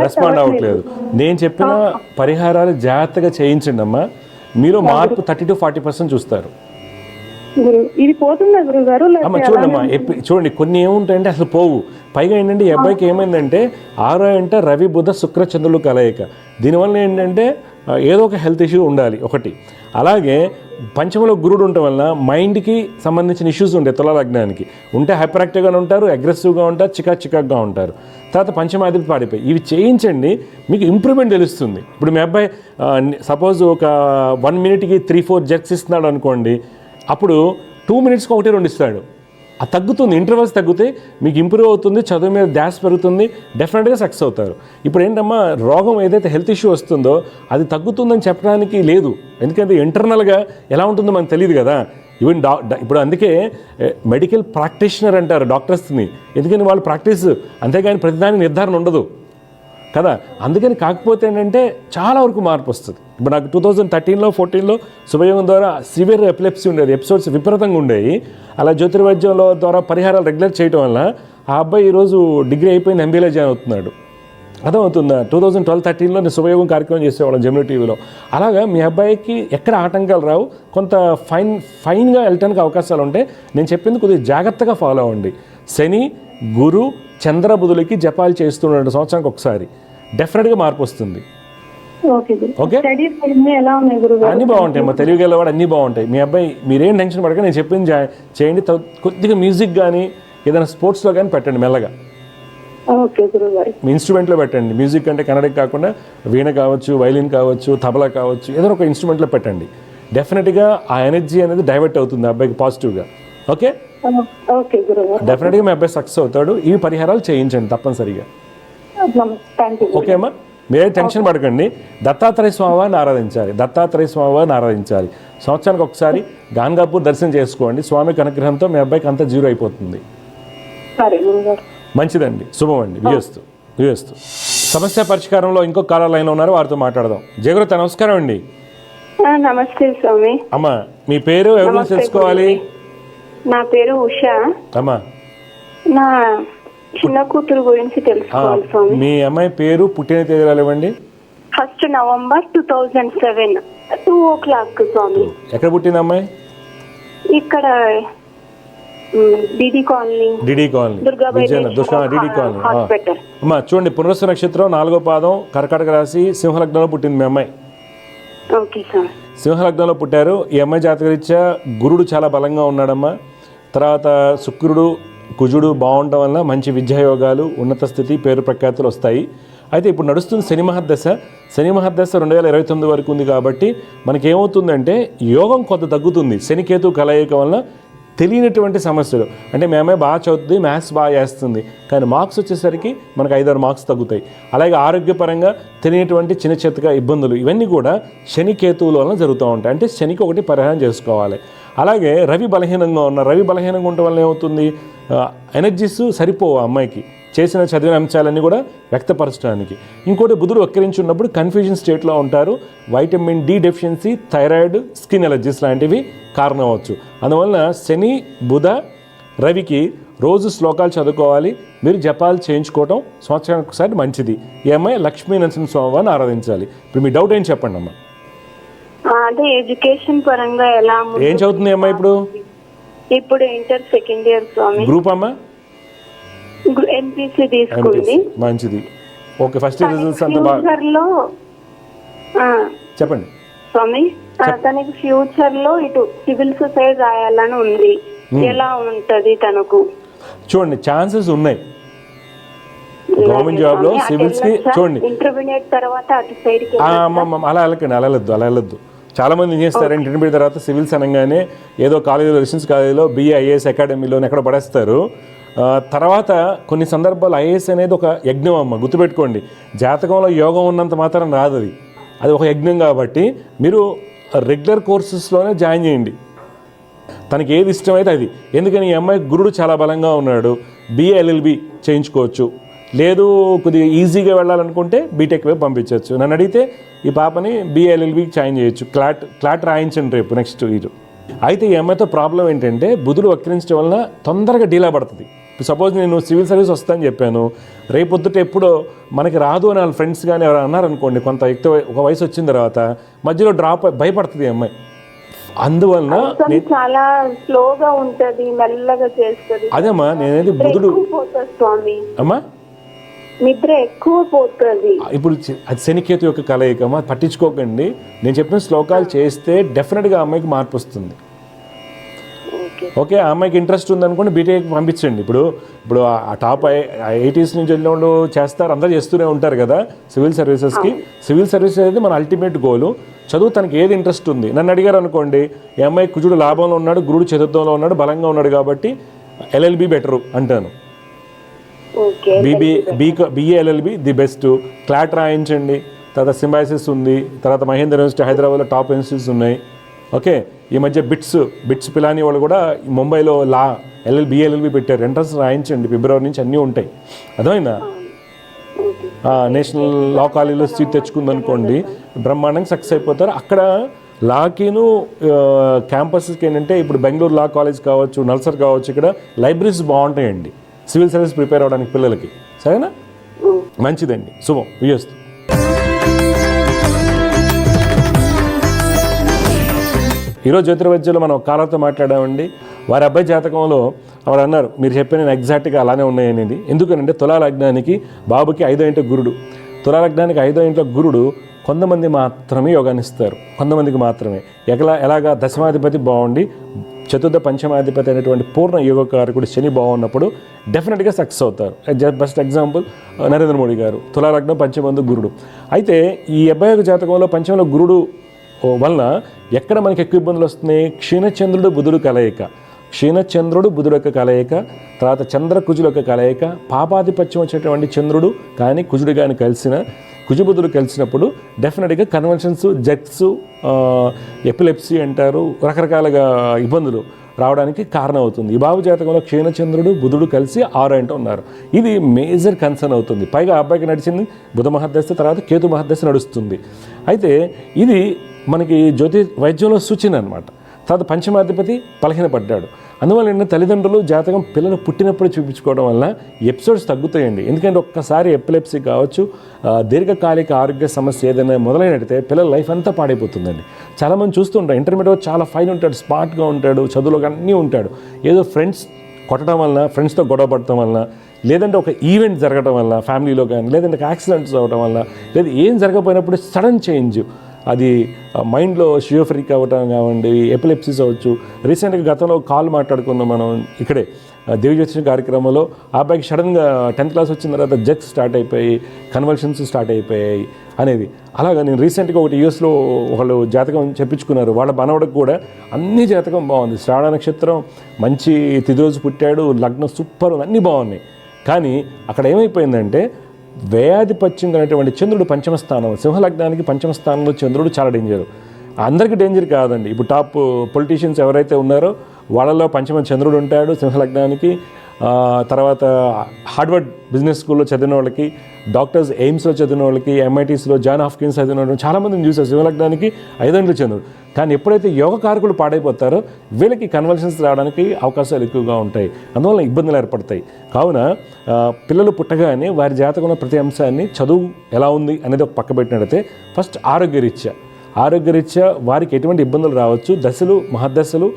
రెస్పాండ్ అవ్వట్లేదు. నేను చెప్పిన పరిహారాలు జాగ్రత్తగా చేయించండి అమ్మా. మీలో మార్పు 30 to 40% చూస్తారు. ఇది పోతుందా గురుగారు? అమ్మ చూడమ్మా, చూడండి కొన్ని ఏముంటాయంటే అసలు పోవు. పైగా ఏంటంటే ఈ అబ్బాయికి ఏమైందంటే 6వ ఇంట రవి, బుధ, శుక్ర, చంద్రులు కలయిక. దీనివల్ల ఏంటంటే ఏదో ఒక హెల్త్ ఇష్యూ ఉండాలి ఒకటి. అలాగే పంచమలో గురుడు ఉండటం వల్ల మైండ్కి సంబంధించిన ఇష్యూస్ ఉంటాయి. తులా లగ్నానికి ఉంటే హైపర్ యాక్టివ్గా ఉంటారు, అగ్రెసివ్గా ఉంటారు, చికాక్గా ఉంటారు. తర్వాత పంచమాధిపతి పాడిపోయి ఇవి చేయించండి, మీకు ఇంప్రూవ్మెంట్ తెలుస్తుంది. ఇప్పుడు మీ అబ్బాయి సపోజ్ ఒక 1 minute 3-4 జర్క్స్ ఇస్తున్నాడు అనుకోండి, అప్పుడు 2 minutes 1-2 ఇస్తాడు. తగ్గుతుంది, ఇంటర్వల్స్ తగ్గితే మీకు ఇంప్రూవ్ అవుతుంది, చదువు మీద ధ్యాస పెరుగుతుంది, డెఫినెట్గా సక్సెస్ అవుతారు. ఇప్పుడు ఏంటమ్మా, రోగం ఏదైతే హెల్త్ ఇష్యూ వస్తుందో అది తగ్గుతుందని చెప్పడానికి లేదు, ఎందుకంటే ఇంటర్నల్గా ఎలా ఉంటుందో మనకు తెలియదు కదా. ఈవెన్ ఇప్పుడు అందుకే మెడికల్ ప్రాక్టీషనర్ అంటారు డాక్టర్స్ని, ఎందుకని వాళ్ళు ప్రాక్టీస్, అంతేగాని ప్రతిదాని నిర్ధారణ ఉండదు కదా. అందుకని కాకపోతే ఏంటంటే చాలా వరకు మార్పు వస్తుంది. ఇప్పుడు నాకు 2013లో 14లో శుభయోగం ద్వారా సివియర్ ఎపిలెప్సీ ఉండేది, ఎపిసోడ్స్ విపరీతంగా ఉండేవి. అలా జ్యోతిర్వైద్యంలో ద్వారా పరిహారాలు రెగ్యులర్ చేయడం వల్ల ఆ అబ్బాయి ఈరోజు డిగ్రీ అయిపోయింది, ఎంబీఏలో జాయిన్ అవుతున్నాడు. అర్థమవుతుందా? 2012-13లో నేను శుభయోగం కార్యక్రమం చేసేవాళ్ళం జెమినీ టీవీలో. అలాగా మీ అబ్బాయికి ఎక్కడ ఆటంకాలు రావు, కొంత ఫైన్గా వెళ్ళటానికి అవకాశాలు ఉంటాయి. నేను చెప్పింది కొద్దిగా జాగ్రత్తగా ఫాలో అవ్వండి. శని, గురు, చంద్ర, బుధులకి జపాలు చేస్తుండే సంవత్సరానికి ఒకసారి డెఫినెట్గా మార్పు వస్తుంది. ఓకే, అన్నీ బాగుంటాయి. మా తెలుగు గెలవాడు అన్నీ బాగుంటాయి. మీ అబ్బాయి మీరేం టెన్షన్ పడక, నేను చెప్పింది చేయండి. కొద్దిగా మ్యూజిక్ కానీ ఏదైనా స్పోర్ట్స్లో కానీ పెట్టండి మెల్లగా. మీ ఇన్స్ట్రుమెంట్లో పెట్టండి. మ్యూజిక్ అంటే కన్నడకి కాకుండా వీణ కావచ్చు, వైలిన్ కావచ్చు, తబలా కావచ్చు, ఏదో ఒక ఇన్స్ట్రుమెంట్లో పెట్టండి. డెఫినెట్గా ఆ ఎనర్జీ అనేది డైవర్ట్ అవుతుంది అబ్బాయికి పాజిటివ్గా. ఓకే, డెఫినెట్గా మీ అబ్బాయి సక్సెస్ అవుతాడు. ఈ పరిహారాలు చేయించండి తప్పనిసరిగా. ఓకే అమ్మా, మీరే టెన్షన్ పడకండి. దత్తాత్రేయ స్వామివారిని ఆరాధించాలి, దత్తాత్రేయ స్వామివారిని ఆరాధించాలి. సంవత్సరానికి ఒకసారి గాన్గాపూర్ దర్శనం చేసుకోండి. స్వామికి అనుగ్రహంతో మీ అబ్బాయికి అంతా జీరో అయిపోతుంది. మంచిదండి, శుభం అండి. వివేస్తూ సమస్య పరిష్కారంలో ఇంకో కాలర్ లైన్లో ఉన్నారు, వారితో మాట్లాడదాం. జయగురత నమస్కారం అండి. నమస్తే స్వామి. అమ్మా మీ పేరు ఎవరు తెలుసుకోవాలి? నా పేరు ఉషా. అమ్మా నా చిన్న కూతురు గురించి తెలుసుకోవాలి స్వామి. మీ అమ్మాయి పేరు, పుట్టిన తేదీ ఇవ్వండి. 1 నవంబర్ 2007 2:00 స్వామి. ఎక్కడ పుట్టింది అమ్మాయి? ఇక్కడ డిడి కాలనీ డిడి కాలనీ. అమ్మా చూడండి, పునరుసు నక్షత్రం 4వ పాదం, కర్కాటక రాశి, సింహలగ్నంలో పుట్టింది మీ అమ్మాయి. సింహలగ్నంలో పుట్టారు. ఈ అమ్మాయి జాతకరీత్యా గురుడు చాలా బలంగా ఉన్నాడమ్మా. తర్వాత శుక్రుడు, కుజుడు బాగుండడం వల్ల మంచి విద్యాయోగాలు, ఉన్నత స్థితి, పేరు ప్రఖ్యాతులు వస్తాయి. అయితే ఇప్పుడు నడుస్తుంది శని మహర్దశ. శని మహర్దశ 2029 వరకు ఉంది కాబట్టి మనకేమవుతుందంటే యోగం కొంత తగ్గుతుంది. శనికేతు కలయిక వలన తెలియనటువంటి సమస్యలు, అంటే మీ అమ్మాయి బాగా చదువుతుంది, మ్యాథ్స్ బాగా చేస్తుంది, కానీ మార్క్స్ వచ్చేసరికి మనకు 5-6 మార్క్స్ తగ్గుతాయి. అలాగే ఆరోగ్యపరంగా తెలియనటువంటి చిన్న చిత్తగా ఇబ్బందులు, ఇవన్నీ కూడా శని కేతువుల వలన జరుగుతూ ఉంటాయి. అంటే శనికి ఒకటి పరిహారం చేసుకోవాలి. అలాగే రవి బలహీనంగా రవి బలహీనంగా ఉండటం వల్ల ఏమవుతుంది, ఎనర్జీస్ సరిపోవు అమ్మాయికి చేసిన చదివిన అంశాలన్నీ కూడా వ్యక్తపరచడానికి. ఇంకోటి బుధుడు వక్రించి ఉన్నప్పుడు కన్ఫ్యూజన్ స్టేట్లో ఉంటారు. Vitamin D deficiency, thyroid, skin allergies లాంటివి కారణం అవ్వచ్చు. అందువలన శని, బుధ, రవికి రోజు శ్లోకాలు చదువుకోవాలి. మీరు జపాలు చేయించుకోవటం సంవత్సరానికి ఒకసారి మంచిది. ఈ అమ్మాయి లక్ష్మీ నరసింహ స్వామివారిని ఆరాధించాలి. ఇప్పుడు మీ డౌట్ ఏం చెప్పండి అమ్మా. అంటే ఎడ్యుకేషన్ పరంగా ఎలా ఏం చదువుతుంది అమ్మా ఇప్పుడు? ఇప్పుడు ఇంటర్ సెకండ్ ఇయర్ స్వామి. గ్రూప్ అమ్మా? ఎంపీసీ తీసుకుంది. మంచిది. ఓకే, ఫస్ట్ ఇయర్ రిజల్ట్స్ అంతా బాగా చెప్పండి స్వామి. తనకి ఫ్యూచర్ లో ఇటు సివిల్ సొసైటీ రాయాలని ఉంది, ఎలా ఉంటది తనకు? చూడండి, ఛాన్సెస్ ఉన్నాయి గవర్నమెంట్ జాబ్ లో సివిల్స్ కి. చూడండి, ఇంటర్మీడియట్ తర్వాత అటు సైడ్ అలా వెళ్ళద్దు. చాలా మంది ఏం చేస్తారంటే ఇంటర్మీడియట్ తర్వాత సివిల్స్ అనగానే ఏదో కాలేజీలో, రెసిడెన్స్ కాలేజీలో, బిఏ, ఐఏఎస్ అకాడమీలో ఎక్కడ పడేస్తారు. తర్వాత కొన్ని సందర్భాలు ఐఏఎస్ అనేది ఒక యజ్ఞం అమ్మ, గుర్తుపెట్టుకోండి. జాతకంలో యోగం ఉన్నంత మాత్రం రాదు, అది ఒక యజ్ఞం. కాబట్టి మీరు రెగ్యులర్ కోర్సెస్లోనే జాయిన్ చేయండి, తనకి ఏది ఇష్టమైతే అది. ఎందుకని ఈ అమ్మాయి గురుడు చాలా బలంగా ఉన్నాడు. బిఏ ఎల్ఎల్బి చేయించుకోవచ్చు, లేదు కొద్దిగా ఈజీగా వెళ్ళాలనుకుంటే బీటెక్ వైపు పంపించవచ్చు. నన్ను అడిగితే ఈ పాపని బిఏ ఎల్ఎల్బికి జాయిన్ చేయొచ్చు. క్లాట్ రాయించండి రేపు నెక్స్ట్ ఇయర్. అయితే ఈ అమ్మాయితో ప్రాబ్లం ఏంటంటే బుధుడు వక్రించడం వలన తొందరగా డీలా పడుతుంది. ఇప్పుడు సపోజ్ నేను సివిల్ సర్వీస్ వస్తానని చెప్పాను, రేపొద్దుట ఎప్పుడో మనకి రాదు అని వాళ్ళ ఫ్రెండ్స్ కానీ ఎవరు అన్నారనుకోండి, కొంత ఎక్కువ ఒక వయసు వచ్చిన తర్వాత మధ్యలో డ్రాప్ భయపడుతుంది అమ్మాయి. అందువలన చాలా స్లోగా ఉంటది, మెల్లగా చేస్తుంది. అదేమ్మా నేనేది బుధుడు అమ్మా నిద్ర ఎక్కువ పోతుంది. ఇప్పుడు అది శనికేతు యొక్క కలయికమ్మా, పట్టించుకోకండి. నేను చెప్పిన శ్లోకాలు చేస్తే డెఫినెట్గా అమ్మాయికి మార్పు వస్తుంది. ఓకే, ఆ అమ్మాయికి ఇంట్రెస్ట్ ఉందనుకోండి బీటెక్ పంపించండి. ఇప్పుడు ఆ టాప్ 80s నుంచి వెళ్ళిన వాళ్ళు చేస్తారు, అందరూ చేస్తూనే ఉంటారు కదా సివిల్ సర్వీసెస్కి. సివిల్ సర్వీసెస్ అనేది మన అల్టిమేట్ గోలు. చదువు తనకి ఏది ఇంట్రెస్ట్ ఉంది. నన్ను అడిగారు అనుకోండి, ఈ అమ్మాయి కుజుడు లాభంలో ఉన్నాడు, గురుడు చతుర్థంలో ఉన్నాడు, బలంగా ఉన్నాడు కాబట్టి LLB బెటరు అంటాను. Okay. BA LLB the best. CLAT రాయించండి. తర్వాత సింబాసిస్ ఉంది. తర్వాత మహేంద్ర యూనివర్సిటీ హైదరాబాద్లో టాప్ ఇన్స్టిట్యూట్స్ ఉన్నాయి. ఓకే, ఈ మధ్య బిట్స్ పిలాని వాళ్ళు కూడా ముంబైలో BLLB పెట్టారు. ఎంట్రన్స్ రాయించండి, ఫిబ్రవరి నుంచి అన్నీ ఉంటాయి. అర్థమైందా? నేషనల్ లా కాలేజీలో సీట్ తెచ్చుకుందనుకోండి, బ్రహ్మాండంగా సక్సెస్ అయిపోతారు. అక్కడ లాకిను క్యాంపస్కి ఏంటంటే ఇప్పుడు బెంగళూరు లా కాలేజ్ కావచ్చు, నల్సర్ కావచ్చు, ఇక్కడ లైబ్రరీస్ బాగుంటాయండి సివిల్ సర్వీస్ ప్రిపేర్ అవ్వడానికి పిల్లలకి. సరేనా? మంచిదండి. శుభం. వియస్తు. ఈరోజు జ్యోతిర్వైద్యంలో మనం కాలర్తో మాట్లాడామండి. వారి అబ్బాయి జాతకంలో వారు అన్నారు, మీరు చెప్పిన నేను ఎగ్జాక్ట్గా అలానే ఉన్నాయనేది. ఎందుకనంటే తులా లగ్నానికి బాబుకి 5వ ఇంట్లో గురుడు. తులా లగ్నానికి 5వ ఇంట్లో గురుడు కొంతమంది మాత్రమే యోగానిస్తారు, కొంతమందికి మాత్రమే. ఎలాగా దశమాధిపతి బాగుండి చతుర్థ పంచమాధిపతి అనేటువంటి పూర్ణ యోగకారకుడు శని బాగున్నప్పుడు డెఫినెట్గా సక్సెస్ అవుతారు. బెస్ట్ ఎగ్జాంపుల్ నరేంద్ర మోడీ గారు. తులా లగ్నం పంచమందు గురుడు. అయితే ఈ అబ్బాయి జాతకంలో పంచమంలో గురుడు వలన ఎక్కడ మనకి ఎక్కువ ఇబ్బందులు వస్తున్నాయి? క్షీణచంద్రుడు బుధుడు కలయిక, క్షీణచంద్రుడు బుధుడు యొక్క కలయిక, తర్వాత చంద్ర కుజుల యొక్క కలయిక, పాపాధిపత్యం వచ్చేటువంటి చంద్రుడు కానీ కుజుడు కానీ కుజుబుధుడు కలిసినప్పుడు డెఫినెట్గా కన్వల్షన్స్, జెక్స్, ఎపిలెప్సీ అంటారు, రకరకాలుగా ఇబ్బందులు రావడానికి కారణం అవుతుంది. ఈ బాబు జాతకంలో క్షీణచంద్రుడు బుధుడు కలిసి 6 ఇంట ఉన్నారు. ఇది మేజర్ కన్సర్న్ అవుతుంది. పైగా అబ్బాయికి నడిచింది బుధ మహర్దశ, తర్వాత కేతు మహర్దశ నడుస్తుంది. అయితే ఇది మనకి వైద్యంలో సూచన అనమాట. తర్వాత పంచమాధిపతి బలహీనపడ్డాడు. అందువల్ల ఏంటంటే తల్లిదండ్రులు జాతకం పిల్లలు పుట్టినప్పుడు చూపించుకోవడం వల్ల ఎపిసోడ్స్ తగ్గుతాయండి. ఎందుకంటే ఒక్కసారి ఎపిలెప్సీ కావచ్చు, దీర్ఘకాలిక ఆరోగ్య సమస్య ఏదైనా మొదలైనట్టయితే పిల్లల లైఫ్ అంతా పాడైపోతుందండి. చాలామంది చూస్తుంటారు, ఇంటర్మీడియట్ చాలా ఫైన్ ఉంటాడు, స్మార్ట్గా ఉంటాడు, చదువులో అన్నీ ఉంటాడు, ఏదో ఫ్రెండ్స్ కొట్టడం వలన, ఫ్రెండ్స్తో గొడవ పడటం వలన, లేదంటే ఒక ఈవెంట్ జరగడం వల్ల ఫ్యామిలీలో కానీ, లేదంటే యాక్సిడెంట్స్ అవ్వడం వల్ల, లేదా ఏం జరగకపోయినప్పుడు సడన్ చేంజ్, అది మైండ్లో షియోఫ్రీక్ అవ్వటం కావండి, ఎపిలెప్సిస్ అవ్వచ్చు. రీసెంట్గా గతంలో కాల్ మాట్లాడుకున్నాం మనం ఇక్కడే దేవజ్యోతిష కార్యక్రమంలో. ఆ అబ్బాయికి సడన్గా 10th క్లాస్ వచ్చిన తర్వాత జెక్స్ స్టార్ట్ అయిపోయి, కన్వల్షన్స్ స్టార్ట్ అయిపోయాయి అనేది. అలాగా నేను రీసెంట్గా ఒకటి యూఎస్లో ఒకళ్ళు జాతకం చెప్పించుకున్నారు. వాళ్ళ మనవడికి కూడా అన్ని జాతకం బాగుంది. శ్రావణ నక్షత్రం మంచి తిథి రోజు పుట్టాడు, లగ్నం సూపర్, అన్నీ బాగున్నాయి. కానీ అక్కడ ఏమైపోయిందంటే వ్యయాధిపత్యం అనేటువంటి చంద్రుడు పంచమ స్థానం, సింహలగ్నానికి పంచమ స్థానంలో చంద్రుడు చాలా డేంజర్. అందరికీ డేంజర్ కాదండి. ఇప్పుడు టాప్ పొలిటీషియన్స్ ఎవరైతే ఉన్నారో వాళ్ళలో పంచమ చంద్రుడు ఉంటాడు సింహలగ్నానికి. తర్వాత హార్వర్డ్ బిజినెస్ స్కూల్లో చదివిన వాళ్ళకి, డాక్టర్స్ ఎయిమ్స్లో చదివిన వాళ్ళకి, MITస్లో జాన్ హాప్కిన్స్ చదివిన వాళ్ళకి చాలామందిని చూసారు సింహలగ్నానికి 5వ ఇంట్లో చంద్రుడు. కానీ ఎప్పుడైతే యోగకారకులు పాడైపోతారో వీళ్ళకి కన్వల్షన్స్ రావడానికి అవకాశాలు ఎక్కువగా ఉంటాయి. అందువల్ల ఇబ్బందులు ఏర్పడతాయి. కావున పిల్లలు పుట్టగానే వారి జాతకంలో ప్రతి అంశాన్ని చదువు ఎలా ఉంది అనేది ఒక పక్క పెట్టినట్టయితే ఫస్ట్ ఆరోగ్యరీత్యా వారికి ఎటువంటి ఇబ్బందులు రావచ్చు, దశలు మహర్దశలు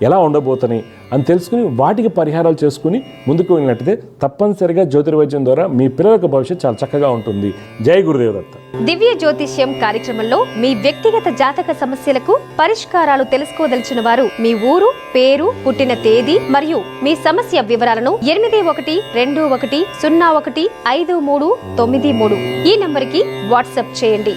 ఎలా ఉండబోతున్నాయి అని తెలుసుకుని వాటికి పరిహారాలు చేసుకుని ముందుకు వెళ్ళినట్టయితే తప్పనిసరిగా జ్యోతిర్వైద్యం ద్వారా మీ పిల్లలకు భవిష్యత్తు చాలా చక్కగా ఉంటుంది. జై గురుదేవ్ దత్త. దివ్య జ్యోతిష్యం కార్యక్రమంలో మీ వ్యక్తిగత జాతక సమస్యలకు పరిష్కారాలు తెలుసుకోదలిచిన వారు మీ ఊరు, పేరు, పుట్టిన తేదీ మరియు మీ సమస్య వివరాలను 8121015393 ఈ నంబర్కి వాట్సాప్ చేయండి.